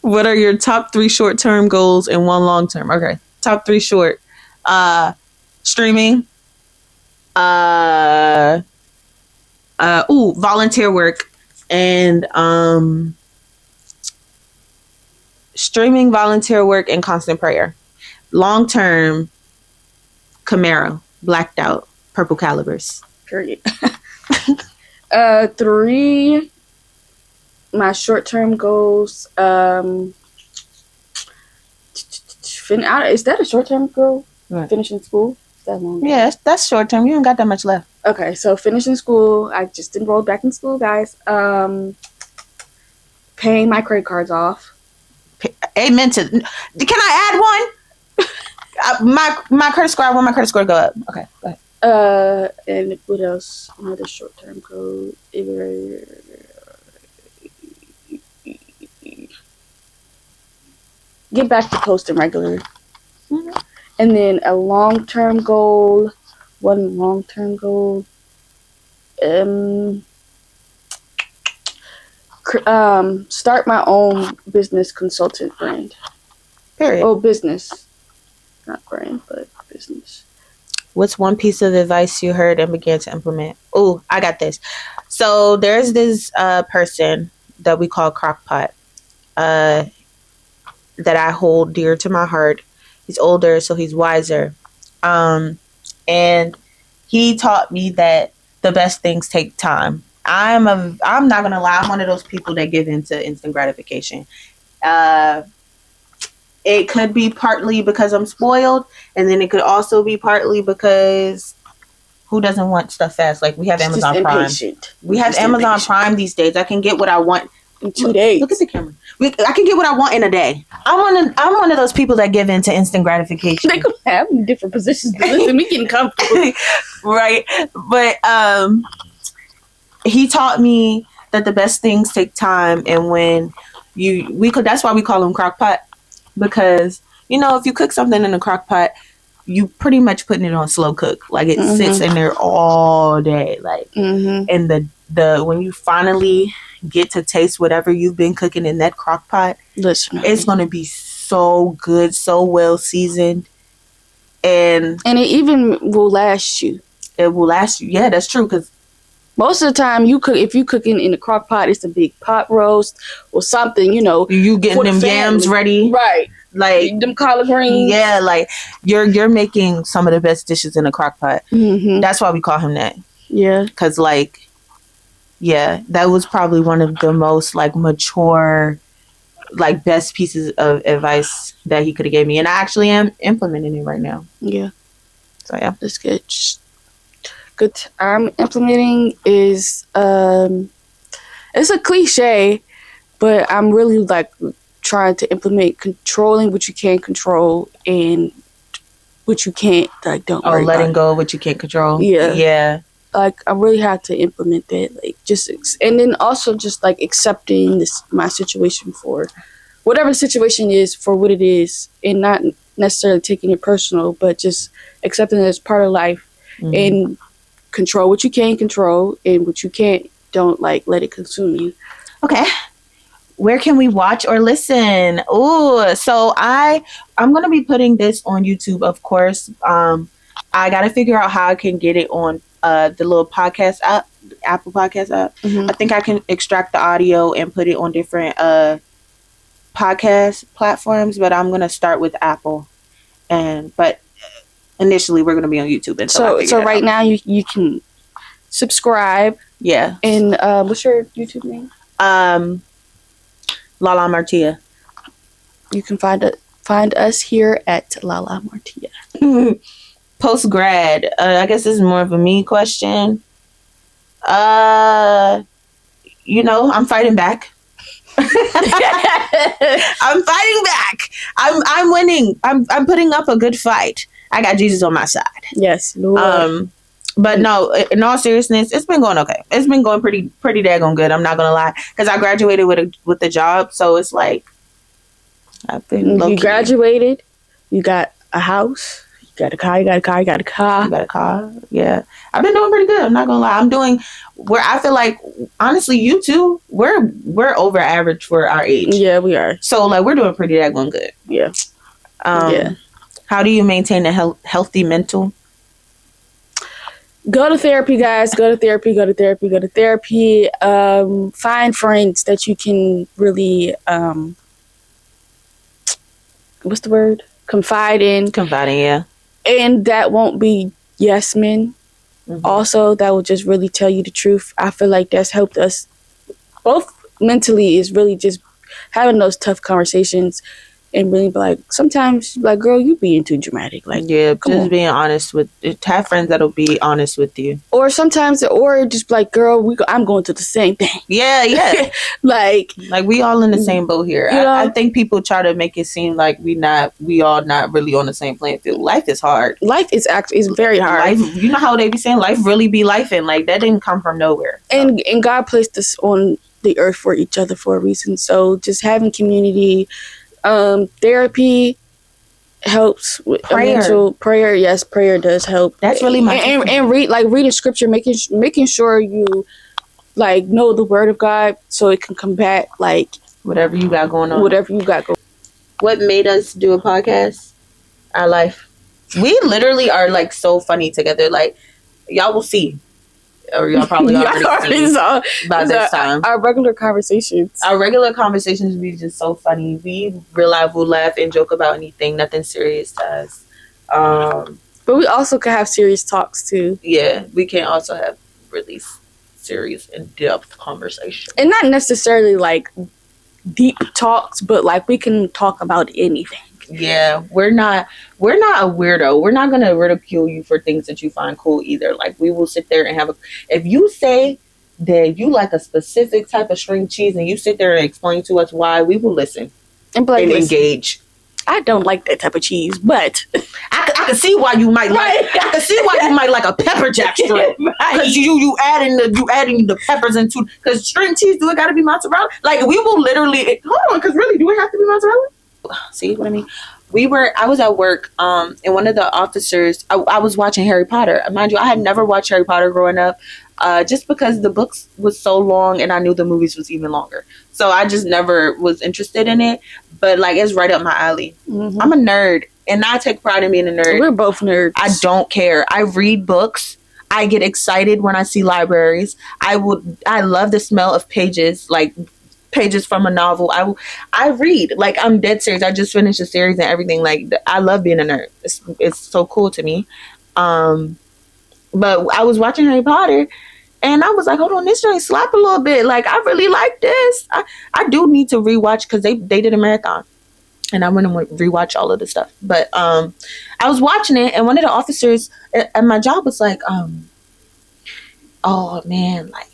What are your top 3 short-term goals and 1 long-term? Okay. Top 3 short. Streaming. Volunteer work. And streaming, volunteer work, and constant prayer. Long-term, Camaro, blacked out, purple calibers. Period. 3, my short-term goals. Is that a short-term goal? Right. Finishing school? Is that long? Yeah, that's short-term. You don't got that much left. Okay, so finishing school. I just enrolled back in school, guys. Paying my credit cards off. Amen to. Can I add one? My credit score. I want my credit score to go up. Okay, go ahead. And what else? Another short-term goal. Get back to posting regularly. Mm-hmm. And then a long-term goal. One long-term goal. Start my own business consultant brand. Period. Oh, business. Not brand, but business. What's one piece of advice you heard and began to implement? Oh, I got this. So there's this person that we call Crockpot that I hold dear to my heart. He's older, so he's wiser. And he taught me that the best things take time. I'm not gonna lie, I'm one of those people that give into instant gratification. It could be partly because I'm spoiled, and then it could also be partly because who doesn't want stuff fast? Like, we have Amazon Prime. We have Amazon Prime these days. I can get what I want in 2 days. Look at the camera. I can get what I want in a day. I'm one of those people that give in to instant gratification. They could have different positions. Listen, we getting comfortable. Right. But he taught me that the best things take time, and when that's why we call him Crockpot, because if you cook something in a crock pot, you pretty much putting it on slow cook. Like, it sits in there all day. Like, and the when you finally get to taste whatever you've been cooking in that crock pot, listen, it's going to be so good, so well seasoned. And it even will last you. It will last you. Yeah, that's true. Because most of the time, if you cooking in a crock pot, it's a big pot roast or something. You getting them yams ready, right? Like them collard greens. Yeah, like you're making some of the best dishes in a crock pot. Mm-hmm. That's why we call him that. Yeah, because that was probably one of the most like mature, like best pieces of advice that he could have gave me, and I actually am implementing it right now. Yeah. So yeah, that's good. Good. I'm implementing is it's a cliche, but I'm really like trying to implement controlling what you can control and what you can't. Like, don't worry. Letting go of what you can't control. Yeah. Like, I really had to implement that. Like, and then also just like accepting my situation for whatever the situation is for what it is, and not necessarily taking it personal, but just accepting it as part of life. Mm-hmm. And control what you can control, and what you can't, don't like let it consume you. Okay. Where can we watch or listen? Oh, so I'm going to be putting this on YouTube, of course. I got to figure out how I can get it on the little podcast app, Apple Podcast app. Mm-hmm. I think I can extract the audio and put it on different podcast platforms, but I'm going to start with Apple. But initially we're going to be on YouTube. So right now you can subscribe. Yeah. And what's your YouTube name? LALA Martia. You can find us here at LALA Martia. Post grad. I guess this is more of a me question. I'm fighting back. I'm fighting back. I'm winning. I'm putting up a good fight. I got Jesus on my side. Yes, Lord. But no, in all seriousness, it's been going okay. It's been going pretty daggone good. I'm not gonna lie, because I graduated with a job, so it's like I've been. You graduated. You got a house. You got a car. You got a car. You got a car. You got a car. Yeah, I've been doing pretty good. I'm not gonna lie. I'm doing where I feel like, honestly, you too. We're over average for our age. Yeah, we are. So like we're doing pretty daggone good. Yeah. Yeah. How do you maintain a healthy mental? Go to therapy, guys. Go to therapy. Go to therapy. Go to therapy. Find friends that you can really, what's the word? Confide in. Confiding, yeah. And that won't be yes men. Mm-hmm. Also, that will just really tell you the truth. I feel like that's helped us both mentally, is really just having those tough conversations. And really, like, sometimes, like, girl, you being too dramatic. Like, yeah, just being honest have friends that'll be honest with you. Or sometimes, or just like, girl, I'm going to the same thing. Yeah. like we all in the same boat here. I think people try to make it seem like we all not really on the same playing field. Life is hard. Life is very hard. Life, you know how they be saying life really be life, and like that didn't come from nowhere. So. And God placed us on the earth for each other for a reason. So just having community. Therapy helps with mental prayer. Yes, prayer does help. That's really my and reading scripture, making sure you like know the word of God so it can combat like whatever you got going on. What made us do a podcast? Our life. We literally are like so funny together. Like y'all will see. Or y'all probably already saw by this time. Our regular conversations be just so funny. We realize we'll laugh and joke about anything, nothing serious to us. But we also can have serious talks too. Yeah, we can also have really serious, in-depth conversation. And not necessarily like deep talks, but like we can talk about anything. Yeah, we're not a weirdo. We're not gonna ridicule you for things that you find cool either. Like we will sit there and if you say that you like a specific type of string cheese and you sit there and explain to us why, we will listen and engage. I don't like that type of cheese, but I can see why you might like. I can see why you might like a pepper jack strip because you adding the peppers into, because string cheese, do it got to be mozzarella? Like we will literally hold on, because really, do it have to be mozzarella? See what I mean? I was at work, and one of the officers, I was watching Harry Potter. Mind you, I had never watched Harry Potter growing up, just because the books was so long and I knew the movies was even longer. So I just never was interested in it. But like, it's right up my alley. Mm-hmm. I'm a nerd, and I take pride in being a nerd. We're both nerds. I don't care. I read books. I get excited when I see libraries. I love the smell of pages, like pages from a novel. I read. Like, I'm dead serious. I just finished a series and everything. Like, I love being a nerd. It's so cool to me. But I was watching Harry Potter, and I was like, hold on, this joint slap a little bit. Like, I really like this. I do need to rewatch, because they did a marathon, and I'm going to rewatch all of the stuff. But I was watching it, and one of the officers at my job was like, oh, man, like,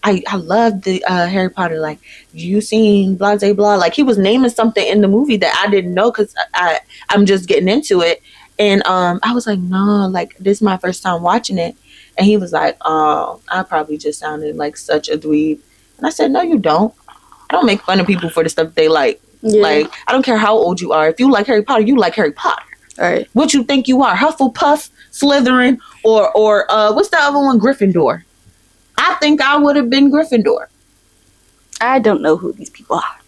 I love the Harry Potter. Like, you seen blah, blah, blah. Like, he was naming something in the movie that I didn't know, because I'm just getting into it. And I was like, no, like, this is my first time watching it. And he was like, oh, I probably just sounded like such a dweeb. And I said, no, you don't. I don't make fun of people for the stuff they like. Yeah. Like, I don't care how old you are. If you like Harry Potter, you like Harry Potter. All right. What you think you are? Hufflepuff, Slytherin, or what's the other one? Gryffindor. I think I would have been Gryffindor. I don't know who these people are.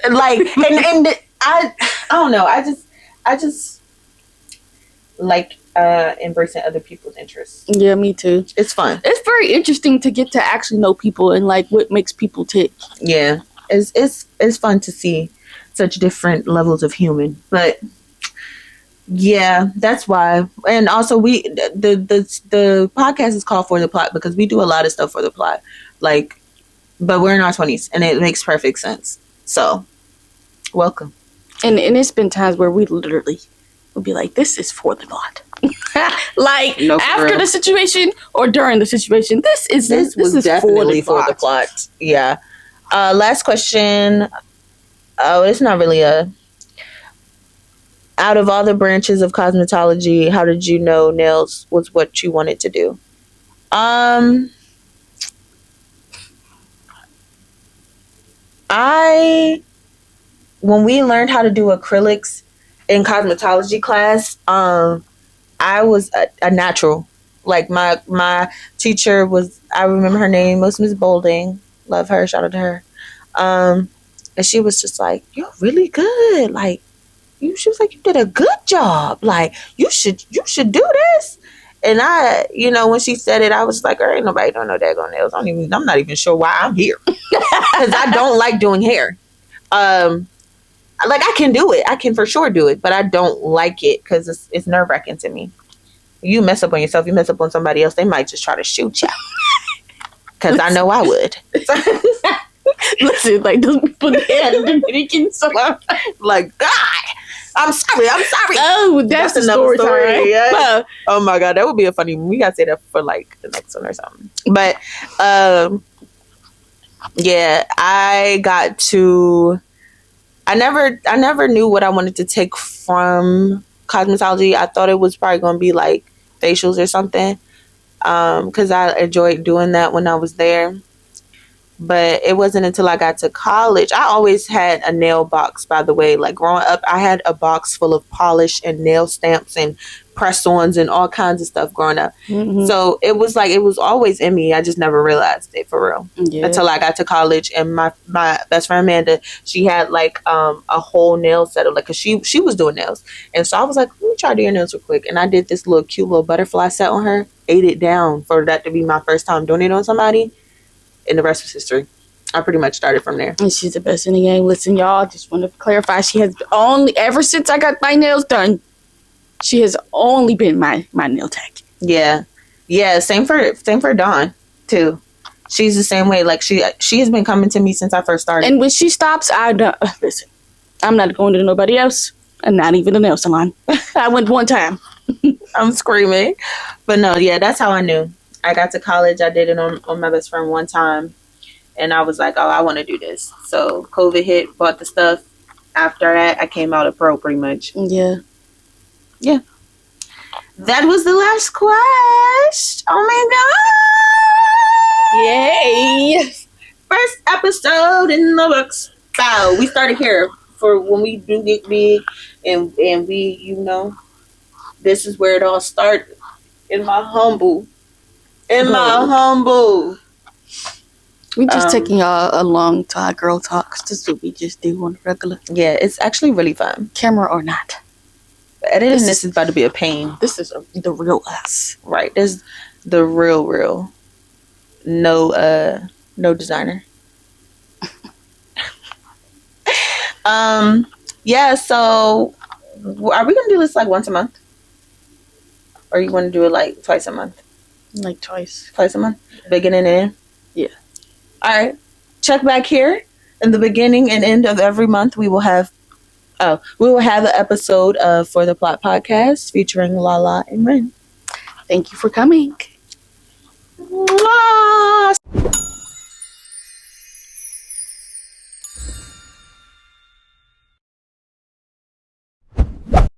Like, and I don't know. I just like embracing other people's interests. Yeah, me too. It's fun. It's very interesting to get to actually know people and like what makes people tick. Yeah, it's fun to see such different levels of human. But yeah, that's why. And also, the podcast is called For the Plot, because we do a lot of stuff for the plot. Like, but we're in our 20s, and it makes perfect sense. So, welcome. And it's been times where we literally would be like, "This is for the plot." Like, no, after the situation or during the situation, this is definitely for the plot. Yeah. Last question. Oh, it's not really a. Out of all the branches of cosmetology, how did you know nails was what you wanted to do? When we learned how to do acrylics in cosmetology class, I was a natural. Like, my teacher was, I remember her name was Miss Bolding. Love her. Shout out to her. And she was just like, you're really good. Like, she was like, you did a good job. Like, you should do this. And I, when she said it, I was like, ain't nobody doing no daggone nails. I'm not even sure why I'm here. Because I don't like doing hair. Like, I can do it. I can for sure do it. But I don't like it because it's nerve-wracking to me. You mess up on yourself, you mess up on somebody else, they might just try to shoot you. Because I know I would. Listen, like, those people there in the Dominican summer. Like, God, I'm sorry. Oh, that's the story time. Yeah. Oh my God, that would be a funny one. We gotta say that for like the next one or something. But yeah, I never knew what I wanted to take from cosmetology. I thought it was probably gonna be like facials or something, because I enjoyed doing that when I was there. But it wasn't until I got to college. I always had a nail box, by the way. Like, growing up, I had a box full of polish and nail stamps and press-ons and all kinds of stuff growing up. Mm-hmm. So it was always in me. I just never realized it, for real. Yeah. Until I got to college, and my best friend Amanda, she had like a whole nail set of, like, cause she was doing nails. And so I was like, let me try to do your nails real quick. And I did this little cute little butterfly set on her, ate it down for that to be my first time doing it on somebody. And the rest was history. I pretty much started from there. And she's the best in the game. Listen, y'all, just want to clarify, she has only, ever since I got my nails done, she has only been my nail tech. Yeah. Yeah, same for Dawn, too. She's the same way. Like, she has been coming to me since I first started. And when she stops, I don't, listen, I'm not going to nobody else, and not even the nail salon. I went one time. I'm screaming. But no, yeah, that's how I knew. I got to college. I did it on my best friend one time. And I was like, oh, I want to do this. So COVID hit, bought the stuff. After that, I came out a pro pretty much. Yeah. Yeah. That was the last question. Oh my God. Yay. First episode in the books. Wow. We started here for when we do get big, and we, you know, this is where it all started. In my humble. We just taking y'all along to our girl talks. This is what we just do on the regular. Yeah, it's actually really fun. Camera or not. Editing this is about to be a pain. This is the real us. Right. This is the real. No designer. Yeah, so are we gonna do this like once a month? Or you wanna do it like twice a month? Like twice. Twice a month? Beginning and end? Yeah. Alright. Check back here. In the beginning and end of every month we will have an episode of For the Plot Podcast featuring LALA and Khoryn. Thank you for coming. Mwah!